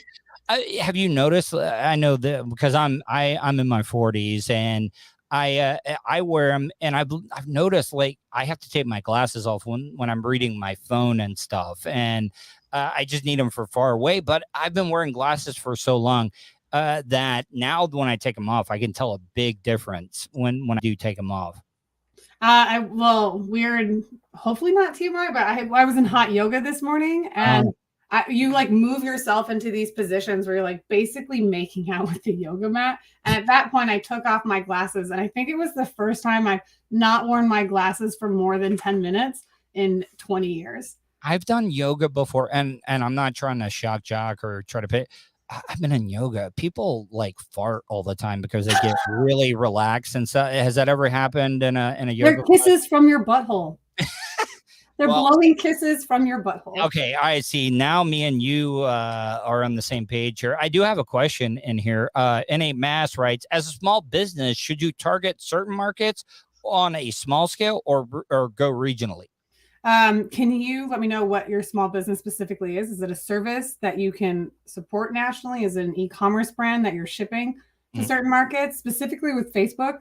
Have you noticed? I know that because I'm in my 40s and I wear them, and I've noticed like I have to take my glasses off when I'm reading my phone and stuff, and I just need them for far away. But I've been wearing glasses for so long that now when I take them off, I can tell a big difference when I do take them off. Weird, hopefully not TMI, but I was in hot yoga this morning, and you like move yourself into these positions where you're like basically making out with the yoga mat. And at that point I took off my glasses, and I think it was the first time I've not worn my glasses for more than 10 minutes in 20 years. I've done yoga before, and I'm not trying to shock jock or try to pay. I've been in yoga. People like fart all the time because they get really relaxed and stuff. Has that ever happened in a yoga? They're kisses from your butthole. They're blowing kisses from your butthole. Okay, I see. Now me and you are on the same page here. I do have a question in here. N8 Mass writes, as a small business, should you target certain markets on a small scale or go regionally? Can you let me know what your small business specifically is? Is it a service that you can support nationally? Is it an e-commerce brand that you're shipping to certain markets? Specifically with Facebook,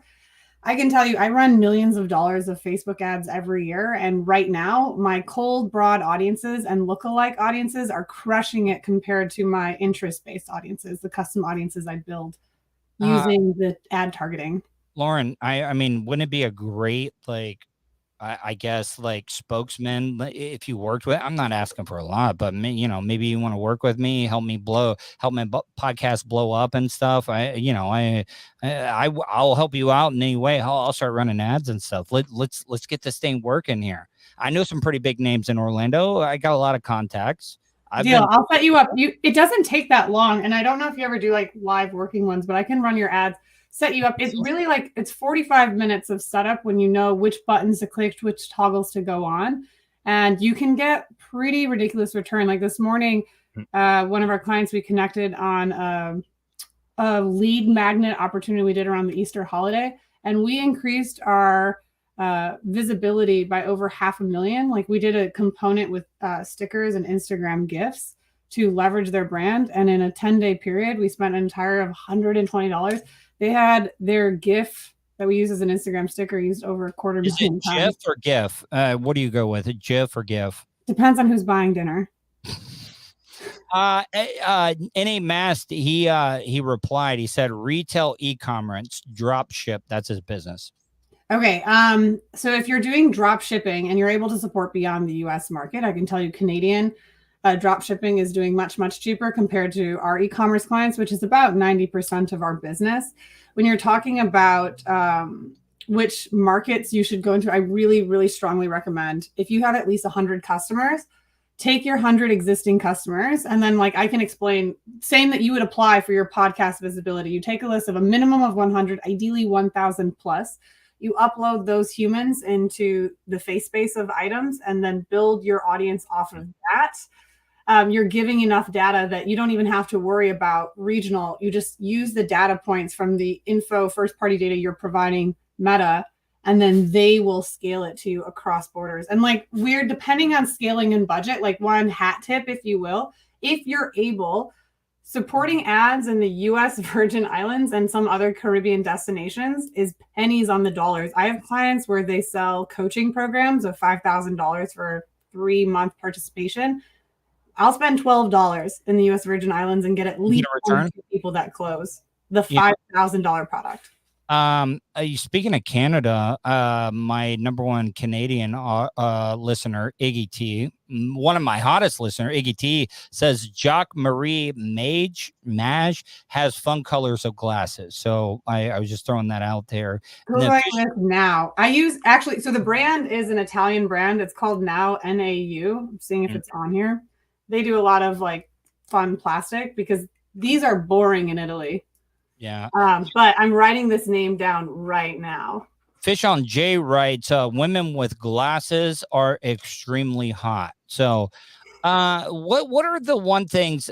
I can tell you I run millions of dollars of Facebook ads every year. And right now, my cold, broad audiences and lookalike audiences are crushing it compared to my interest-based audiences, the custom audiences I build using the ad targeting. Lauren, I mean, wouldn't it be a great, like, I guess, like, spokesman if you worked with, I'm not asking for a lot, but maybe you want to work with me, help my podcast blow up and stuff. I'll help you out in any way. I'll start running ads and stuff. Let's get this thing working here. I know some pretty big names in Orlando. I got a lot of contacts. I'll set you up. It doesn't take that long. And I don't know if you ever do like live working ones, but I can run your ads, set you up. It's really like, it's 45 minutes of setup when you know which buttons to click, which toggles to go on. And you can get pretty ridiculous return. Like this morning, one of our clients, we connected on a lead magnet opportunity we did around the Easter holiday. And we increased our visibility by over 500,000. Like we did a component with stickers and Instagram gifts to leverage their brand. And in a 10-day period, we spent an entire of $120. They had their GIF that we use as an Instagram sticker used over 250,000 times. GIF or GIF? What do you go with? A GIF or GIF? Depends on who's buying dinner. N8 Mass, he replied, he said retail e-commerce, drop ship, that's his business. Okay. So if you're doing drop shipping and you're able to support beyond the US market, I can tell you Canadian drop shipping is doing much, much cheaper compared to our e-commerce clients, which is about 90% of our business. When you're talking about which markets you should go into, I really, really strongly recommend if you have at least 100 customers, take your 100 existing customers. And then like I can explain, same that you would apply for your podcast visibility. You take a list of a minimum of 100, ideally 1,000 plus. You upload those humans into the face space of items and then build your audience off of that. You're giving enough data that you don't even have to worry about regional. You just use the data points from the info first party data you're providing Meta, and then they will scale it to you across borders. And like we're depending on scaling and budget, like one hat tip, if you will, if you're able, supporting ads in the US Virgin Islands and some other Caribbean destinations is pennies on the dollars. I have clients where they sell coaching programs of $5,000 for 3-month participation. I'll spend $12 in the US Virgin Islands and get at least 2 people that close the $5,000 product. Speaking of Canada, my number one Canadian listener, Iggy T, one of my hottest listener, Iggy T, says Jacques Marie Mage has fun colors of glasses. So I was just throwing that out there. Now I use so the brand is an Italian brand. It's called Now NAU. I'm seeing if it's on here. They do a lot of like fun plastic because these are boring in Italy. Yeah. But I'm writing this name down right now. Fish on J writes, women with glasses are extremely hot. So what are the one things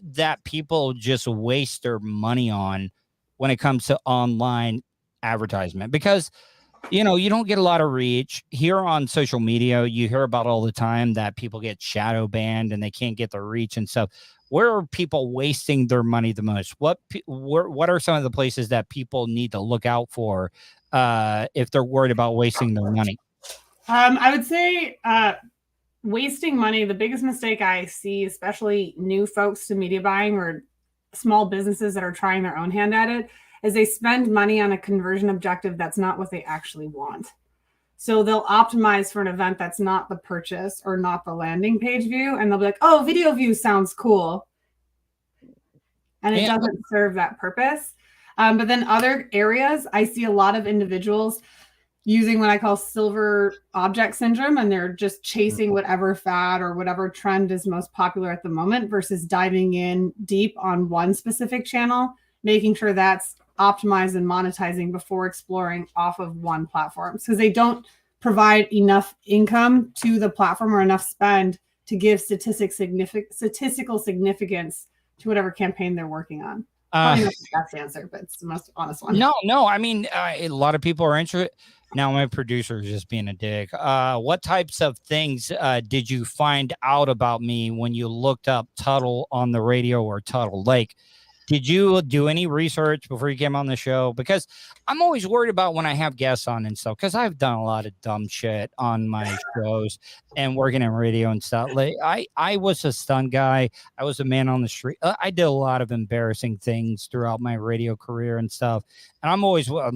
that people just waste their money on when it comes to online advertisement? Because, you don't get a lot of reach here on social media. You hear about all the time that people get shadow banned and they can't get the reach and stuff. Where are people wasting their money the most? What are some of the places that people need to look out for if they're worried about wasting their money? I would say wasting money. The biggest mistake I see, especially new folks to media buying or small businesses that are trying their own hand at it, is they spend money on a conversion objective that's not what they actually want. So they'll optimize for an event that's not the purchase or not the landing page view. And they'll be like, oh, video view sounds cool. And it doesn't serve that purpose. But then other areas, I see a lot of individuals using what I call silver object syndrome, and they're just chasing whatever fad or whatever trend is most popular at the moment versus diving in deep on one specific channel, making sure that's optimized and monetizing before exploring off of one platform, because they don't provide enough income to the platform or enough spend to give statistical significance to whatever campaign they're working on. Probably not the best answer, but it's the most honest one. No. I mean, a lot of people are interested. Now my producer is just being a dick. What types of things did you find out about me when you looked up Tuddle on the radio or Tuddle? Like, did you do any research before you came on the show? Because I'm always worried about when I have guests on and stuff, because I've done a lot of dumb shit on my shows and working in radio and stuff. Like I was a stunt guy. I was a man on the street. I did a lot of embarrassing things throughout my radio career and stuff. And I'm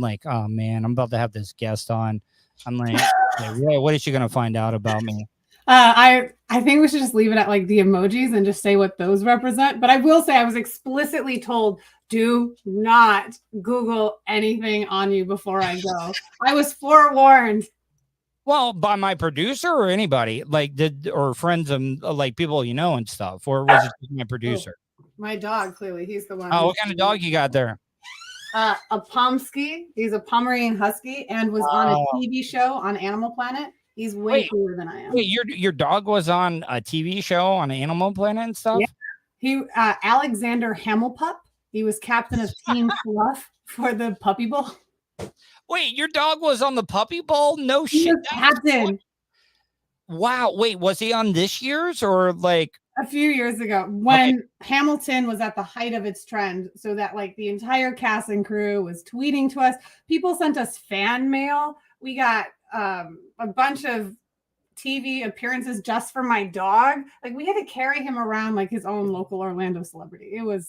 like, oh man, I'm about to have this guest on. I'm like, what is she going to find out about me? I think we should just leave it at like the emojis and just say what those represent. But I will say I was explicitly told, do not Google anything on you before I go. I was forewarned. Well, by my producer or anybody, like or friends and like people you know and stuff, or was it just my producer? My dog, clearly, he's the one. Oh, what kind of dog you got there? A Pomsky. He's a Pomeranian Husky and was on a TV show on Animal Planet. He's way cooler than I am. Wait, your dog was on a TV show on Animal Planet and stuff? Yeah. He Alexander Hamilpup. He was captain of Team Fluff for the Puppy Bowl. Wait, your dog was on the Puppy Bowl? No shit. Captain. Wow. Wait, was he on this year's or like a few years ago when Hamilton was at the height of its trend, so that like the entire cast and crew was tweeting to us. People sent us fan mail. We got a bunch of TV appearances just for my dog. Like we had to carry him around like his own local Orlando celebrity. It was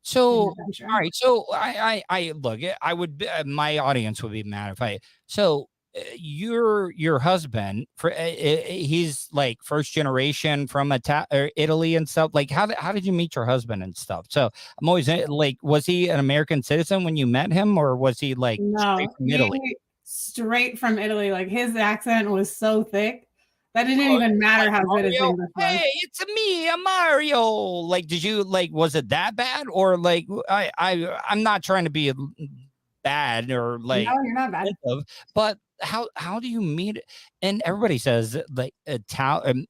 so all right. So I look, I would my audience would be mad if your husband he's like first generation from Italy and stuff. Like how did you meet your husband and stuff? So I'm always like, was he an American citizen when you met him, or was he like straight from Italy? Straight from Italy. Like his accent was so thick that it didn't even matter how good his English was. Hey, it's me, I'm Mario. Like, did you like? Was it that bad, or like? I'm not trying to be bad or like. No, you're not bad. But how do you meet? And everybody says like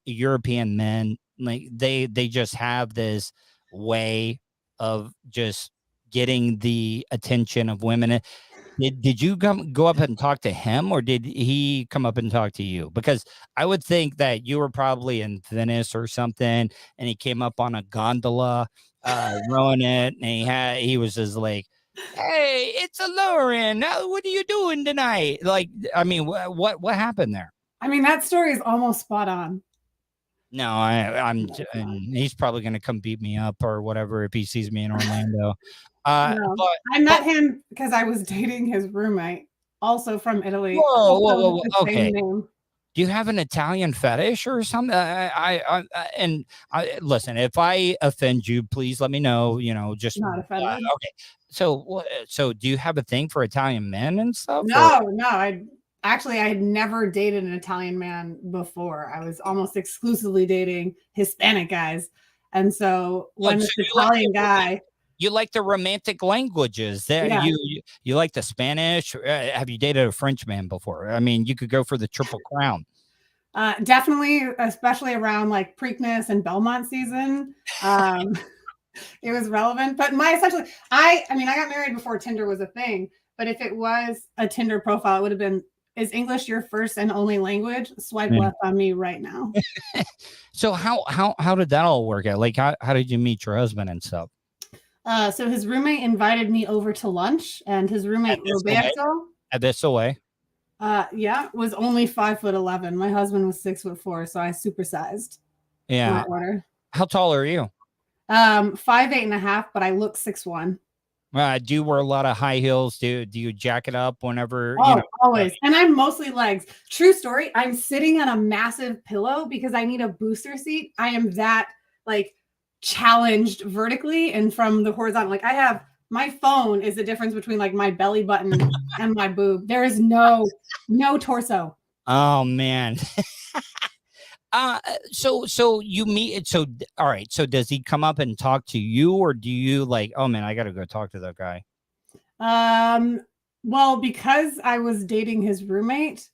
European men, like they just have this way of just getting the attention of women. Did you go up and talk to him, or did he come up and talk to you? Because I would think that you were probably in Venice or something, and he came up on a gondola, rowing it, and he was just like, "Hey, it's a Lauren. What are you doing tonight?" Like, I mean, what happened there? I mean, that story is almost spot on. No, and he's probably going to come beat me up or whatever if he sees me in Orlando. No, I met him because I was dating his roommate, also from Italy. Whoa. Okay. Do you have an Italian fetish or something? Listen, if I offend you, please let me know. You know, just not offended. Okay. So do you have a thing for Italian men and stuff? No. I had never dated an Italian man before. I was almost exclusively dating Hispanic guys, and so when this Italian guy. You like the romantic languages. Yeah. You like the Spanish. Have you dated a French man before? I mean, you could go for the Triple Crown. Definitely, especially around like Preakness and Belmont season. It was relevant. But I got married before Tinder was a thing. But if it was a Tinder profile, it would have been, is English your first and only language? Swipe left on me right now. So how did that all work out? Like how did you meet your husband and stuff? So his roommate invited me over to lunch, and his roommate Roberto. This away. Was only 5'11". My husband was 6'4", so I supersized. Yeah. How tall are you? 5'8.5", but I look 6'1". Do you wear a lot of high heels? Do you jack it up whenever? Always. And I'm mostly legs. True story. I'm sitting on a massive pillow because I need a booster seat. I am that like challenged vertically and from the horizontal. Like I have My phone is the difference between like my belly button and my boob. There is no torso. Oh man. So you meet. So all right. So does he come up and talk to you, or do you like? Oh man, I got to go talk to that guy. Well, because I was dating his roommate,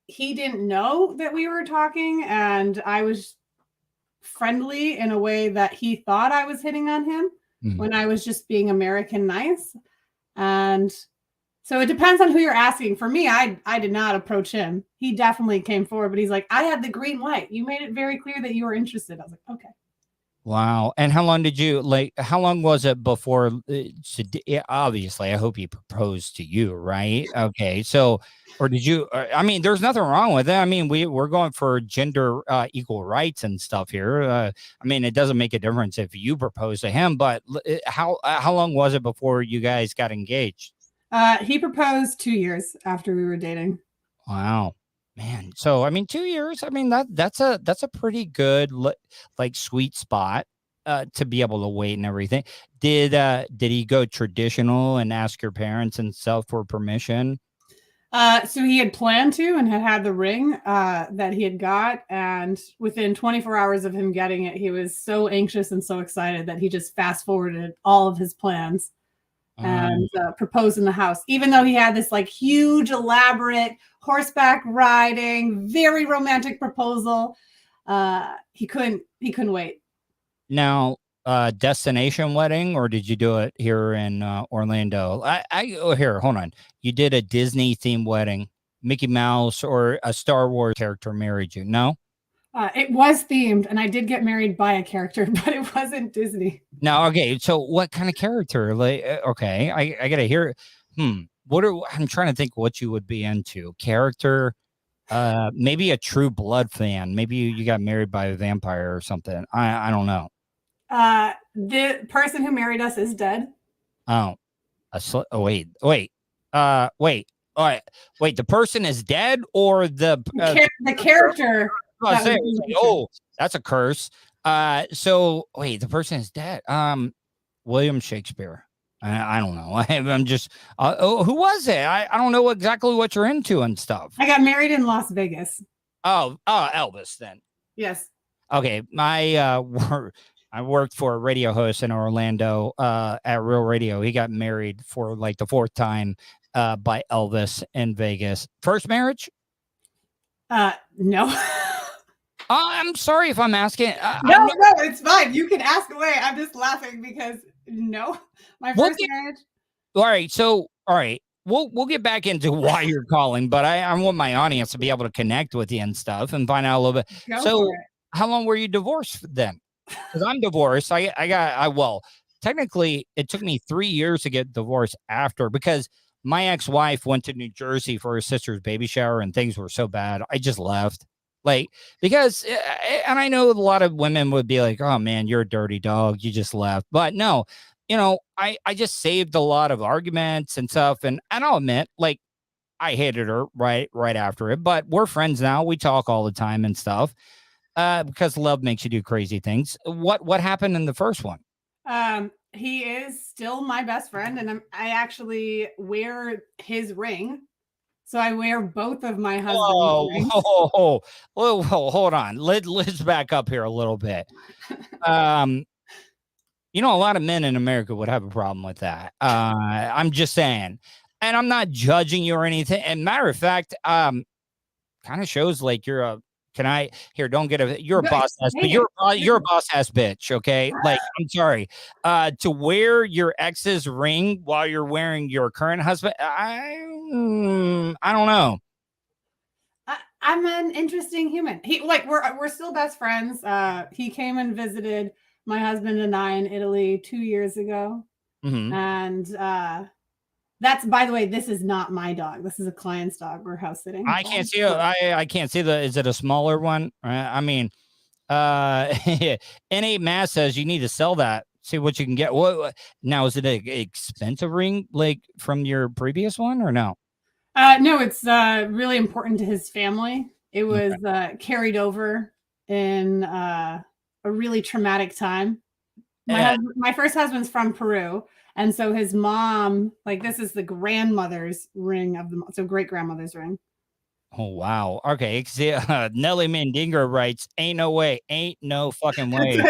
he didn't know that we were talking, and I was friendly in a way that he thought I was hitting on him when I was just being American nice. And so it depends on who you're asking. For me, I did not approach him. He definitely came forward, but he's like, I had the green light. You made it very clear that you were interested. I was like, okay. Wow. And how long did you how long was it before obviously I hope he proposed to you, right? Okay. So, or did you, I mean, there's nothing wrong with it. I mean, we're going for gender equal rights and stuff here. I mean, it doesn't make a difference if you propose to him, but how long was it before you guys got engaged? He proposed 2 years after we were dating. Wow. Man, so I mean, 2 years. I mean that's a pretty good like sweet spot to be able to wait and everything. Did he go traditional and ask your parents and stuff for permission? So he had planned to and had the ring that he had got, and within 24 hours of him getting it, he was so anxious and so excited that he just fast forwarded all of his plans and proposed in the house, even though he had this like huge, elaborate horseback riding, very romantic proposal. He couldn't wait. Now, destination wedding, or did you do it here in Orlando? Here, hold on. You did a Disney themed wedding, Mickey Mouse or a Star Wars character married you? No. It was themed, and I did get married by a character, but it wasn't Disney. No, okay. So, what kind of character? Like, okay, I gotta hear. I'm trying to think what you would be into. Character, maybe a True Blood fan. Maybe you got married by a vampire or something. I don't know. The person who married us is dead. Oh, wait. All right. Wait, the person is dead, or the character? That's a curse. So wait, the person is dead. William Shakespeare. I don't know. I'm just. Who was it? I don't know exactly what you're into and stuff. I got married in Las Vegas. Oh, Elvis then. Yes. Okay, I worked for a radio host in Orlando at Real Radio. He got married for like the 4th time by Elvis in Vegas. First marriage? No. I'm sorry if I'm asking. No, it's fine. You can ask away. I'm just laughing because no, my first marriage. All right. We'll get back into why you're calling, but I want my audience to be able to connect with you and stuff and find out a little bit. So, how long were you divorced then? Because I'm divorced. Technically, it took me 3 years to get divorced after, because my ex-wife went to New Jersey for her sister's baby shower and things were so bad. I just left. Because, and I know a lot of women would be like, oh man, you're a dirty dog. You just left. But no, I just saved a lot of arguments and stuff. And I'll admit, I hated her right after it, but we're friends now. We talk all the time and stuff. Because love makes you do crazy things. What happened in the first one? He is still my best friend, and I actually wear his ring. So I wear both of my husband's rings. Hold on. Let's back up here a little bit. A lot of men in America would have a problem with that. I'm just saying, and I'm not judging you or anything. And matter of fact, kind of shows like you're a. Don't get you're a boss ass, but you're a boss ass bitch. Okay. I'm sorry, to wear your ex's ring while you're wearing your current husband. I don't know. I'm an interesting human. We're still best friends. He came and visited my husband and I in Italy 2 years ago. Mm-hmm. And, that's, by the way, this is not my dog. This is a client's dog. We're house sitting. I can't see it. I can't see is it a smaller one? I mean, N8 Mass says you need to sell that. See what you can get. What now? Is it an expensive ring from your previous one or no? No, it's really important to his family. It was carried over in a really traumatic time. My first husband's from Peru, and so his mom, like, this is the grandmother's ring of the so great grandmother's ring. Oh wow. Okay. Nelly Mandinger writes, "Ain't no way, ain't no fucking way."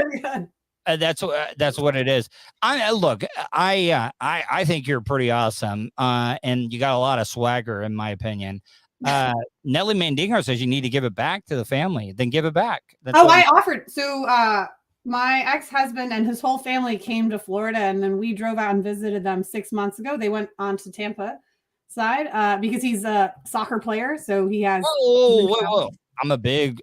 That's what it is. Look. I think you're pretty awesome. And you got a lot of swagger, in my opinion. Nelly Mandinger says you need to give it back to the family. Then give it back. I offered. So my ex-husband and his whole family came to Florida, and then we drove out and visited them 6 months ago. They went on to Tampa side because he's a soccer player, so he has. Whoa.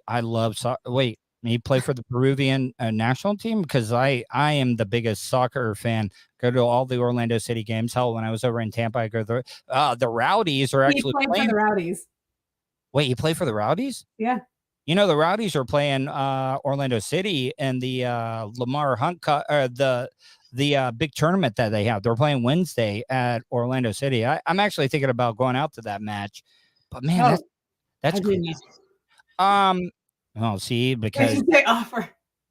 I love soccer. Wait, he play for the Peruvian national team? Because I am the biggest soccer fan. Go to all the Orlando City games. Hell, when I was over in Tampa, I go there. The Rowdies are actually playing for the Rowdies. Wait, you play for the Rowdies? Yeah. You know, the Rowdies are playing Orlando City in the Lamar Hunt the big tournament that they have. They're playing Wednesday at Orlando City. I'm actually thinking about going out to that match, but man, that's crazy. See, because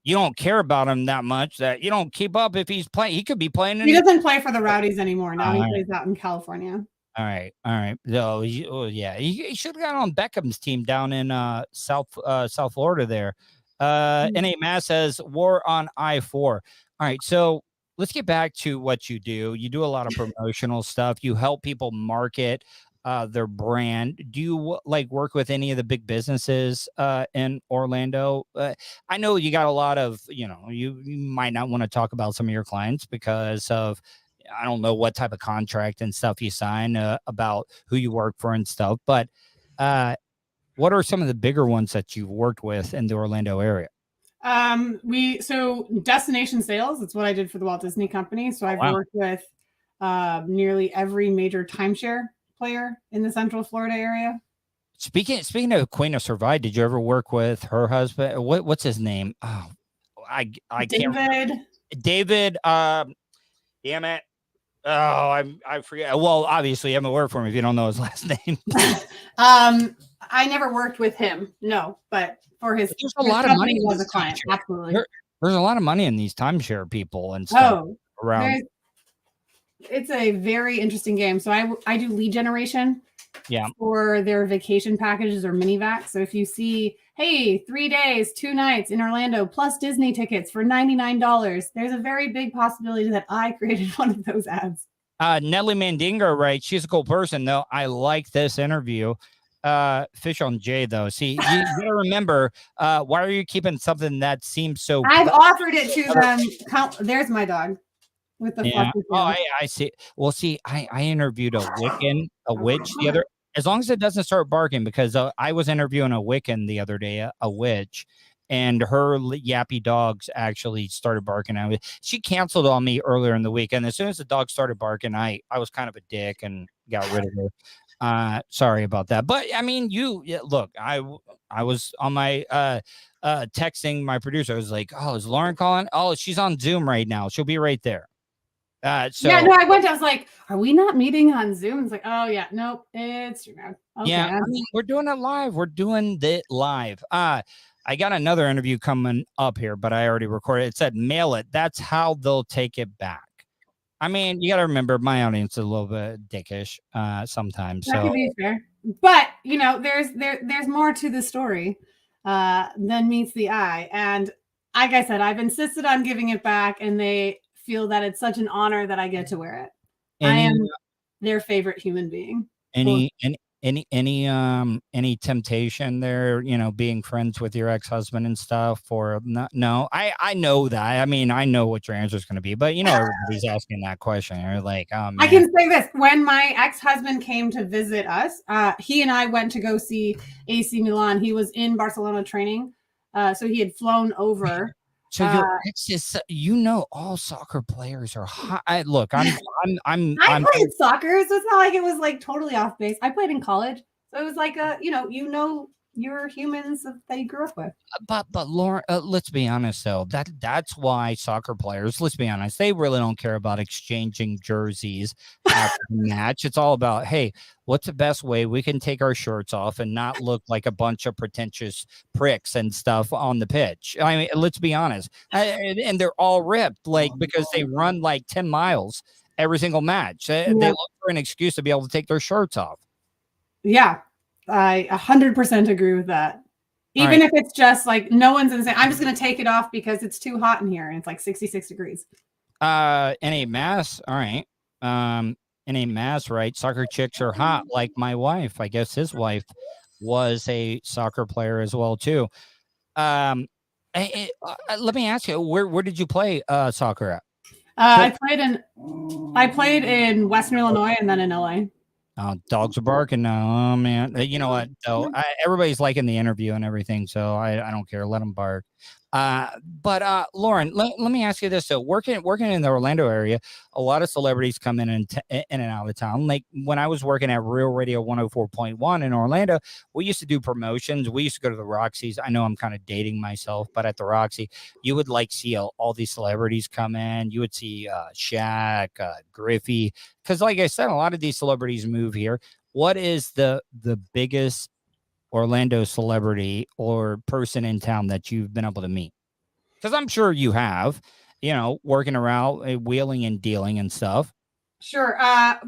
you don't care about him that much that you don't keep up if he's playing. He could be playing. He doesn't play for the Rowdies anymore. Now he plays out in California. All right. Oh yeah, he should have got on Beckham's team down in South Florida there. NA Mass says war on I-4. All right, so let's get back to what you do. You do a lot of promotional stuff. You help people market their brand. Do you work with any of the big businesses in Orlando? I know you got a lot of, you might not want to talk about some of your clients because of, I don't know what type of contract and stuff you sign about who you work for and stuff, but what are some of the bigger ones that you've worked with in the Orlando area? So destination sales, that's what I did for the Walt Disney Company. So I've worked with nearly every major timeshare player in the Central Florida area. Speaking of Queen of Survive, did you ever work with her husband? What's his name? Oh, I David. Can't David. Damn it. Oh, I forget. Well, obviously, I'm a word for him if you don't know his last name. I never worked with him, no, but for his, there's a lot of money as a client. Absolutely, there's a lot of money in these timeshare people and stuff around. It's a very interesting game. So I do lead generation. Yeah. For their vacation packages or mini vac. So if you see, hey, 3 days, 2 nights in Orlando plus Disney tickets for $99, there's a very big possibility that I created one of those ads. Nelly Mandinger, right? She's a cool person, though. I like this interview. Fish on J, though. See, you gotta remember, why are you keeping something that seems so? I've offered it to them. There's my dog. With the I see. Well, see, I interviewed a witch the other. As long as it doesn't start barking, because I was interviewing a Wiccan the other day, a witch, and her yappy dogs actually started barking at me. She canceled on me earlier in the week, and as soon as the dog started barking, I was kind of a dick and got rid of her. Sorry about that, but I mean, look, I was on my texting my producer. I was like, oh, is Lauren calling? Oh, she's on Zoom right now. She'll be right there. I was like, are we not meeting on Zoom? It's like, oh yeah, nope, it's okay. Yeah, I mean, we're doing it live. I got another interview coming up here, but I already recorded it. It said mail it. That's how they'll take it back. I mean, you got to remember my audience is a little bit dickish sometimes. That could be fair, but there's more to the story than meets the eye. And like I said, I've insisted on giving it back, and they feel that it's such an honor that I get to wear it. I am their favorite human being. Any temptation there, being friends with your ex-husband and stuff, or not? No, I know that. I mean, I know what your answer is going to be, but everybody's asking that question. You're like, oh, man. I can say this: when my ex-husband came to visit us, he and I went to go see AC Milan. He was in Barcelona training, so he had flown over. So it's just, all soccer players are high. Look, I played soccer, so it's not like it was like totally off base. I played in college, so it was like your humans that you grew up with. But Lauren, let's be honest though, that's why soccer players, let's be honest, they really don't care about exchanging jerseys. after the match. It's all about, hey, what's the best way we can take our shirts off and not look like a bunch of pretentious pricks and stuff on the pitch. I mean, let's be honest. And they're all ripped, like, because they run like 10 miles every single match. They look for an excuse to be able to take their shirts off. Yeah, I 100% agree with that. Even if it's just like no one's gonna say, I'm just gonna take it off because it's too hot in here and it's like 66 degrees. In a mass, all right. In a mass, right? Soccer chicks are hot, like my wife. I guess his wife was a soccer player as well too. Let me ask you, where did you play soccer at? I played in Western Illinois and then in LA. Dogs are barking now. Oh man, you know what? Though everybody's liking the interview and everything, so I don't care. Let them bark. But Lauren, let me ask you this: so working in the Orlando area, a lot of celebrities come in and out of town. Like when I was working at Real Radio 104.1 in Orlando, we used to do promotions. We used to go to the Roxy's. I know I'm kind of dating myself, but at the Roxy, you would like see all these celebrities come in. You would see Shaq, Griffey, because like I said, a lot of these celebrities move here. What is the biggest Orlando celebrity or person in town that you've been able to meet? Because I'm sure you have, working around, wheeling and dealing and stuff. Sure.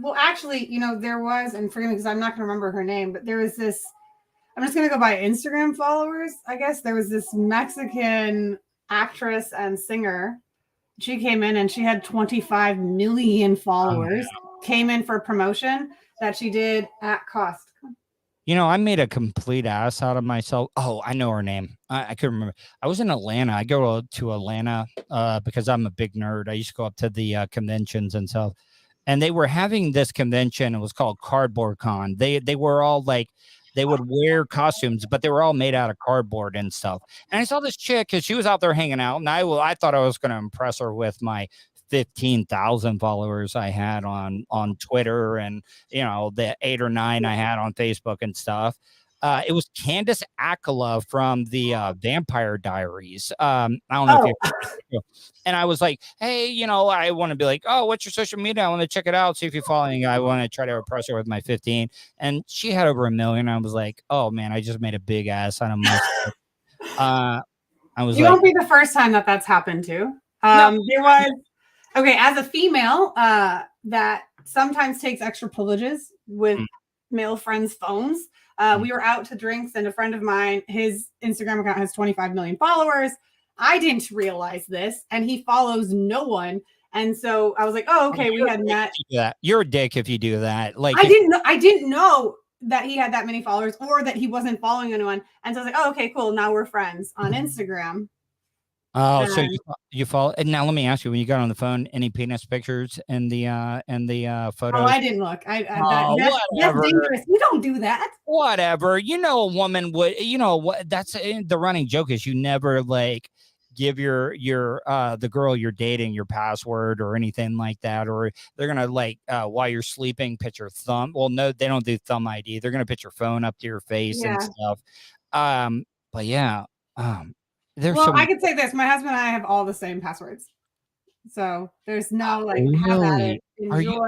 Well, actually, there was, and forgive me because I'm not going to remember her name, but there was this, I'm just going to go by Instagram followers, I guess. There was this Mexican actress and singer. She came in and she had 25 million followers, came in for promotion that she did at cost. I made a complete ass out of myself. Oh, I know her name. I couldn't remember. I was in Atlanta. I go to Atlanta because I'm a big nerd. I used to go up to the conventions and stuff. And they were having this convention. It was called Cardboard Con. They were all like, they would wear costumes, but they were all made out of cardboard and stuff. And I saw this chick because she was out there hanging out. And I thought I was going to impress her with my 15,000 followers I had on Twitter and, the 8 or 9 I had on Facebook and stuff. It was Candace Accola from the Vampire Diaries. I don't know if you and I was like, hey, I want to be like, oh, what's your social media? I want to check it out, see if you're following. I want to try to impress her with my 15. And she had over 1 million. I was like, oh man, I just made a big ass out of myself. I was you won't be the first time that's happened to. There was okay, as a female, that sometimes takes extra privileges with male friends' phones. We were out to drinks, and a friend of mine, his Instagram account has 25 million followers. I didn't realize this, and he follows no one. And so I was like, "Oh, okay, we had met." You're a dick if you do that. Like I didn't know that he had that many followers, or that he wasn't following anyone. And so I was like, "Oh, okay, cool. Now we're friends on Instagram." Oh, so you follow. And now let me ask you: when you got on the phone, any penis pictures in the photos? Oh, I didn't look. That's dangerous. You don't do that. Whatever. A woman would. What? That's the running joke is you never like give your the girl you're dating your password or anything like that, or they're gonna like while you're sleeping pitch your thumb. Well, no, they don't do thumb ID. They're gonna pitch your phone up to your face and stuff. But yeah. I could say this. My husband and I have all the same passwords. So there's no like have at it. Enjoy.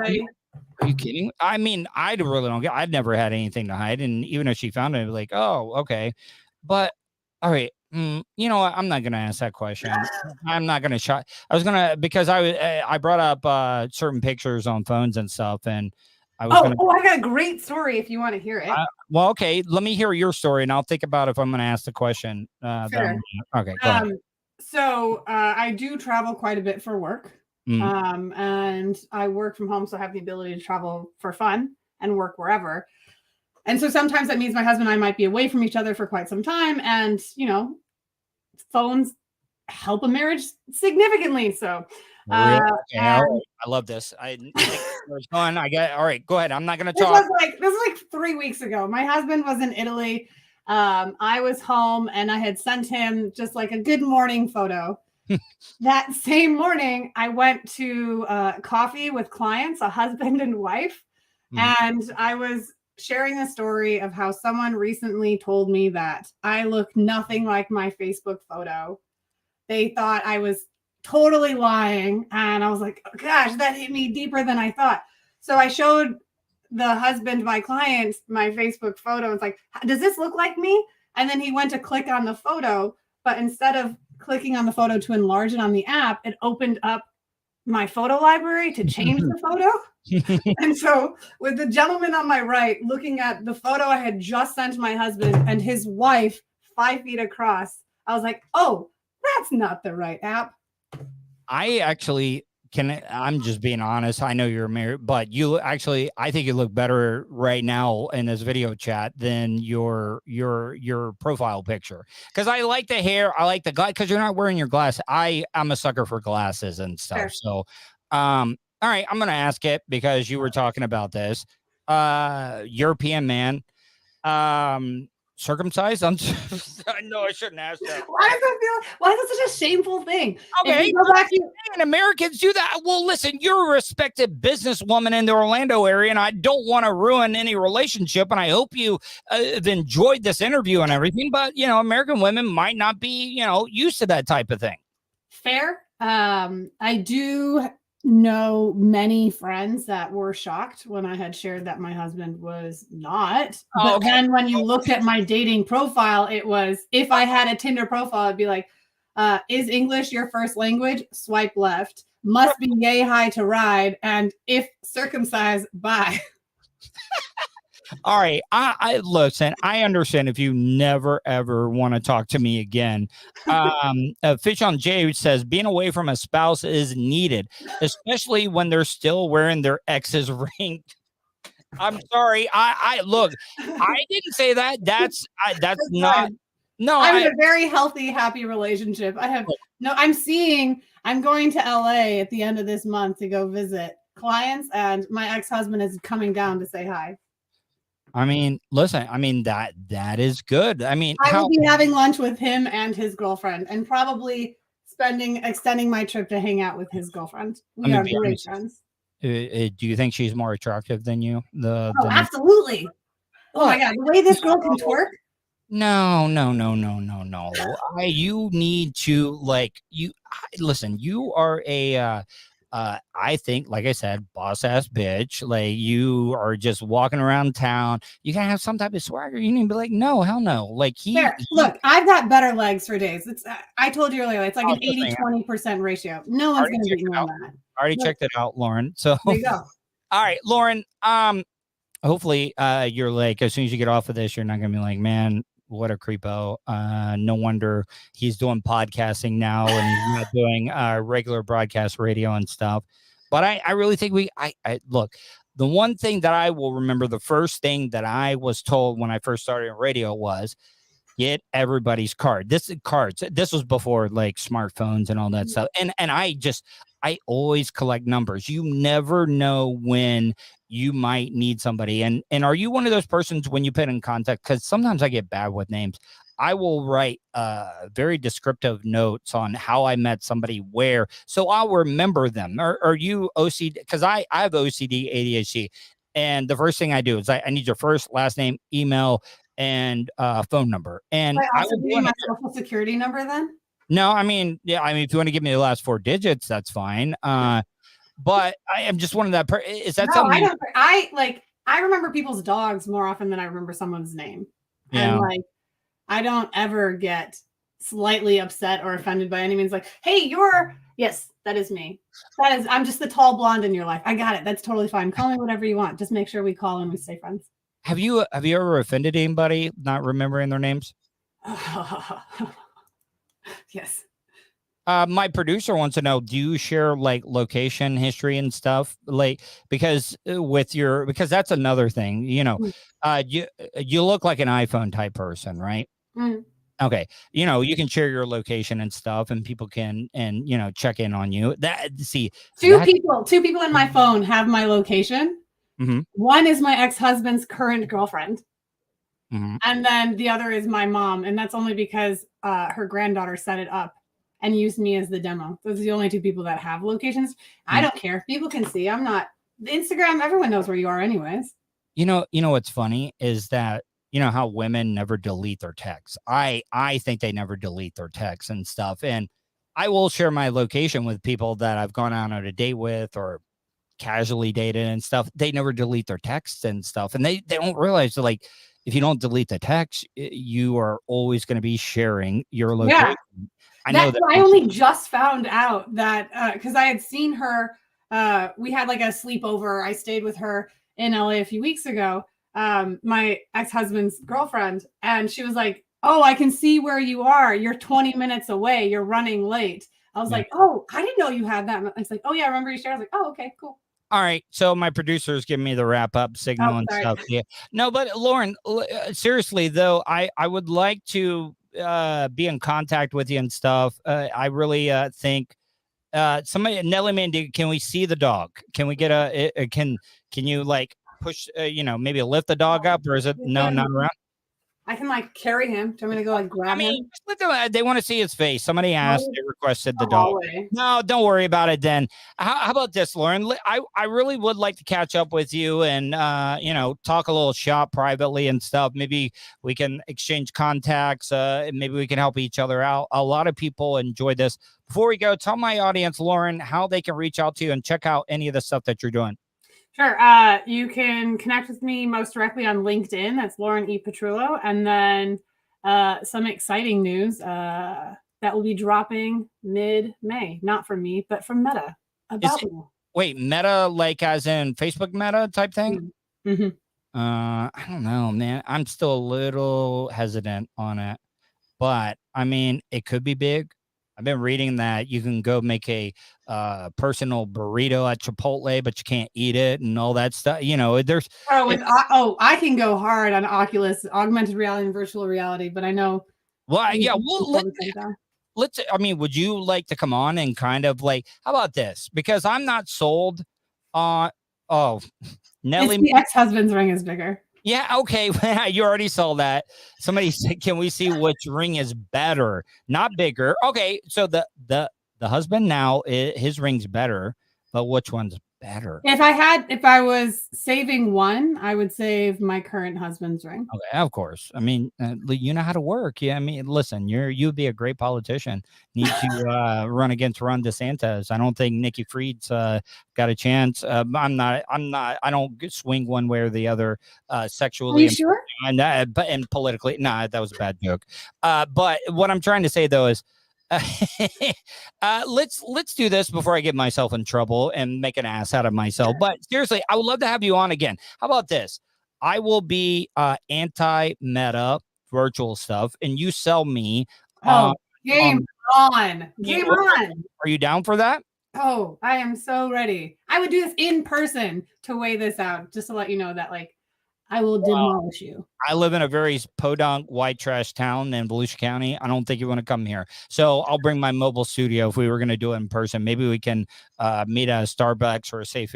Are you kidding? I mean, I really don't get I've never had anything to hide. And even if she found it, I'd be like, oh, okay. But all right. You know what? I'm not gonna ask that question. I'm not gonna shot. I was gonna because I brought up certain pictures on phones and stuff, and I was I got a great story if you want to hear it. Well, okay, let me hear your story, and I'll think about if I'm going to ask the question. Sure. Okay, go ahead. So I do travel quite a bit for work, and I work from home, so I have the ability to travel for fun and work wherever. And so sometimes that means my husband and I might be away from each other for quite some time, and phones help a marriage significantly. So. Really? Okay, all right. I love this. I get all right. Go ahead. I'm not going to talk. This was like 3 weeks ago. My husband was in Italy. I was home, and I had sent him just like a good morning photo. That same morning, I went to coffee with clients, a husband and wife, and I was sharing a story of how someone recently told me that I look nothing like my Facebook photo. They thought I was totally lying. And I was like, oh, gosh, that hit me deeper than I thought. So I showed the husband, my client, my Facebook photo. It's like, does this look like me? And then he went to click on the photo, but instead of clicking on the photo to enlarge it on the app, it opened up my photo library to change the photo. And so with the gentleman on my right looking at the photo I had just sent my husband and his wife 5 feet across, I was like, oh, that's not the right app. I actually I'm just being honest. I know you're married, but you actually, I think you look better right now in this video chat than your profile picture. Because I like the hair, I like the glass. Because you're not wearing your glasses. I'm a sucker for glasses and stuff. Sure. So, all right, I'm gonna ask it because you were talking about this. European man, circumcised. I know I shouldn't ask that. Why is that such a shameful thing? Okay, and Americans do that. Well, listen, you're a respected businesswoman in the Orlando area, and I don't want to ruin any relationship. And I hope you have enjoyed this interview and everything. But American women might not be, used to that type of thing. Fair. I do know many friends that were shocked when I had shared that my husband was not. But then when you looked at my dating profile, it was, if I had a Tinder profile, it'd be like, is English your first language? Swipe left. Must be yay high to ride. And if circumcised, bye. All right. I listen, I understand if you never, ever want to talk to me again. Fish on J says being away from a spouse is needed, especially when they're still wearing their ex's ring. I'm sorry. I look, I didn't say that. That's not. No, I'm in a very healthy, happy relationship. I'm going to LA at the end of this month to go visit clients, and my ex-husband is coming down to say hi. I mean, listen, that is good. I will be having lunch with him and his girlfriend, and probably extending my trip to hang out with his girlfriend. We are great friends. Do you think she's more attractive than you? Absolutely. Oh my God, the way this girl can twerk. No. You need to listen. You are a I think, like I said, boss ass bitch. Like, you are just walking around town. You gotta have some type of swagger. You need to be like, no, hell no. Like look, I've got better legs for days. I told you earlier, it's like an 80-20% ratio. No one's gonna beat me on that. I already checked it out, Lauren. So there you go. All right, Lauren. Hopefully, you're like, as soon as you get off of this, you're not gonna be like, man, what a creepo. No wonder he's doing podcasting now and he's not doing regular broadcast radio and stuff. But I really think I look, the one thing that I will remember, the first thing that I was told when I first started in radio was get everybody's card. This was before like smartphones and all that stuff. And I always collect numbers. You never know when you might need somebody. And are you one of those persons when you put in contact? Because sometimes I get bad with names. I will write very descriptive notes on how I met somebody where, so I'll remember them. Are you OCD? Because I have OCD, ADHD. And the first thing I do is I need your first, last name, email, and phone number. And I will give you my social security number then? No, if you want to give me the last 4 digits, that's fine. But I am just one of that. Is that something? I remember people's dogs more often than I remember someone's name. Yeah. And I don't ever get slightly upset or offended by any means. Like, hey, yes, that is me. I'm just the tall blonde in your life. I got it. That's totally fine. Call me whatever you want. Just make sure we call and we stay friends. Have you ever offended anybody not remembering their names? Yes. My producer wants to know, do you share like location history and stuff? Like, because that's another thing, you look like an iPhone type person, right? Mm. Okay. You can share your location and stuff and people can, check in on you. Two people in my phone have my location. Mm-hmm. One is my ex-husband's current girlfriend. Mm-hmm. And then the other is my mom. And that's only because her granddaughter set it up and used me as the demo. Those are the only 2 people that have locations. Mm-hmm. I don't care. People can see. I'm not Instagram. Everyone knows where you are anyways. You know what's funny is that, how women never delete their texts. I think they never delete their texts and stuff. And I will share my location with people that I've gone on a date with or casually dated and stuff, they never delete their texts and stuff. And they don't realize that, like, if you don't delete the text, you are always going to be sharing your location. Yeah. I know that. I only just found out that because I had seen her. We had like a sleepover. I stayed with her in LA a few weeks ago. My ex-husband's girlfriend, and she was like, "Oh, I can see where you are. You're 20 minutes away. You're running late." I was like, "Oh, I didn't know you had that." It's like, "Oh yeah, I remember you shared." I was like, "Oh, okay, cool." All right, so my producer's giving me the wrap up signal and stuff. Yeah, no, but Lauren, seriously though, I would like to be in contact with you and stuff. I really think somebody, Nelly Mandy, can we see the dog? Can we get can you like push maybe lift the dog up, or is it not around? I can like carry him. Do you want me to go like grab him? They want to see his face. Somebody asked, they requested the dog. No, don't worry about it then. How about this, Lauren? I really would like to catch up with you and, talk a little shop privately and stuff. Maybe we can exchange contacts. Maybe we can help each other out. A lot of people enjoy this. Before we go, tell my audience, Lauren, how they can reach out to you and check out any of the stuff that you're doing. Sure. You can connect with me most directly on LinkedIn. That's Lauren E. Petrullo. And then some exciting news that will be dropping mid-May. Not from me, but from Meta. Wait, Meta, like as in Facebook Meta type thing? Mm-hmm. I don't know, man. I'm still a little hesitant on it. But, I mean, it could be big. I've been reading that you can go make a personal burrito at Chipotle, but you can't eat it and all that stuff. There's I can go hard on Oculus, augmented reality and virtual reality, but I know. Well, yeah, let's. I mean, would you like to come on and kind of like, how about this? Because I'm not sold on. Nelly, the ex-husband's ring is bigger. Yeah, okay. You already saw that. Somebody said, "Can we see which ring is better, not bigger?" Okay, so the husband now, his ring's better, but which one's better? If I was saving one, I would save my current husband's ring. Okay, of course. I mean, you know how to work. Yeah, I mean, listen, you'd be a great politician. Need to run against Ron DeSantis. I don't think Nikki Fried's got a chance. I don't swing one way or the other sexually. Are you sure? And politically. Nah, that was a bad joke. But what I'm trying to say though is, let's do this before I get myself in trouble and make an ass out of myself. But seriously, I would love to have you on again. How about this? I will be anti-meta virtual stuff, and you sell me. Game on. Are you down for that? Oh, I am so ready. I would do this in person to weigh this out, just to let you know that, like, I will demolish you. I live in a very podunk white trash town in Volusia County. I don't think you want to come here. So I'll bring my mobile studio if we were going to do it in person. Maybe we can meet at a Starbucks or a safe,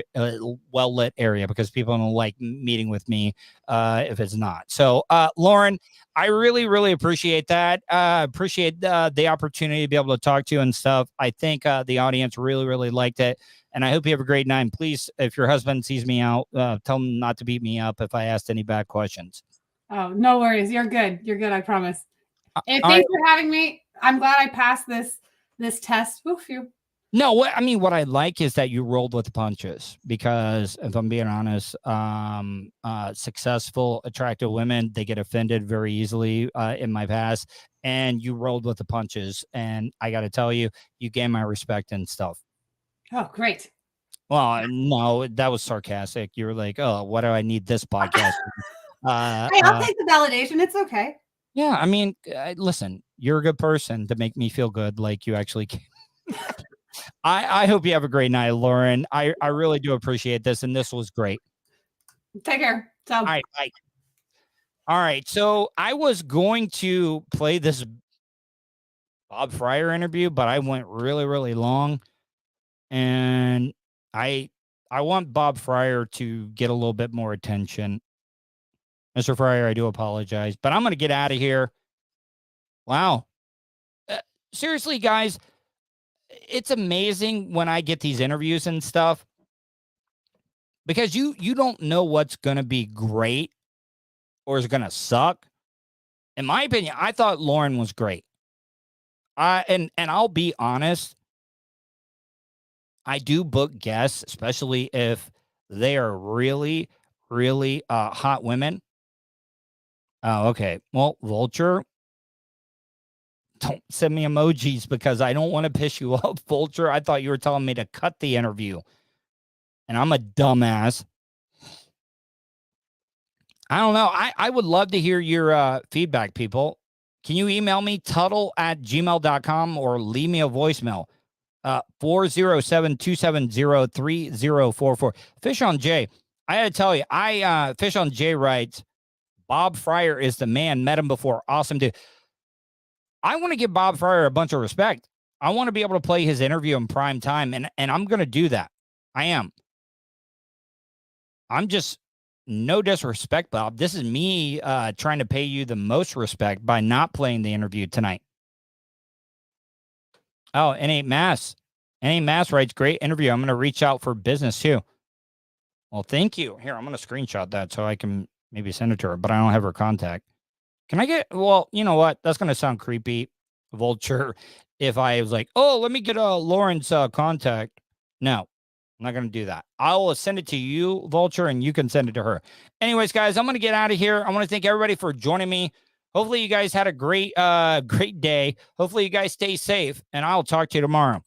well-lit area, because people don't like meeting with me if it's not. So, Lauren, I really, really appreciate that. Appreciate the opportunity to be able to talk to you and stuff. I think the audience really, really liked it. And I hope you have a great night. And please, if your husband sees me out, tell him not to beat me up if I asked any bad questions. Oh, no worries. You're good. You're good. I promise. And thanks for having me. I'm glad I passed this test. Oof, you. No, what I like is that you rolled with the punches, because if I'm being honest, successful, attractive women, they get offended very easily in my past, and you rolled with the punches. And I got to tell you, you gained my respect and stuff. Oh, great. Well, no, that was sarcastic. You were like, "Oh, what do I need this podcast?" Hey, I'll take the validation. It's okay. Yeah, I mean, listen, you're a good person to make me feel good, like you actually can. I hope you have a great night, Lauren. I really do appreciate this, and this was great. Take care. All right, bye. All right, so I was going to play this Bob Fryer interview, but I went really, really long. And I want Bob Fryer to get a little bit more attention. Mr. Fryer, I do apologize, but I'm going to get out of here. Wow. Seriously, guys, it's amazing when I get these interviews and stuff, because you don't know what's going to be great or is going to suck. In my opinion, I thought Lauren was great. And I'll be honest, I do book guests, especially if they are really, really hot women. Oh, okay. Well, Vulture, don't send me emojis because I don't want to piss you off, Vulture. I thought you were telling me to cut the interview. And I'm a dumbass. I don't know. I would love to hear your feedback, people. Can you email me, tuddle@gmail.com, or leave me a voicemail? 407-270-3044. Fish on Jay. I got to tell you, Fish on Jay writes, Bob Fryer is the man. Met him before. Awesome dude. I want to give Bob Fryer a bunch of respect. I want to be able to play his interview in prime time, and I'm going to do that. I am. I'm just, no disrespect, Bob. This is me trying to pay you the most respect by not playing the interview tonight. Oh, N8 Mass. N8 Mass writes, great interview. I'm going to reach out for business too. Well, thank you. Here, I'm going to screenshot that so I can maybe send it to her, but I don't have her contact. Can I get, well, you know what? That's going to sound creepy, Vulture, if I was like, oh, let me get Lauren's contact. No, I'm not going to do that. I will send it to you, Vulture, and you can send it to her. Anyways, guys, I'm going to get out of here. I want to thank everybody for joining me. Hopefully you guys had a great day. Hopefully you guys stay safe, and I'll talk to you tomorrow.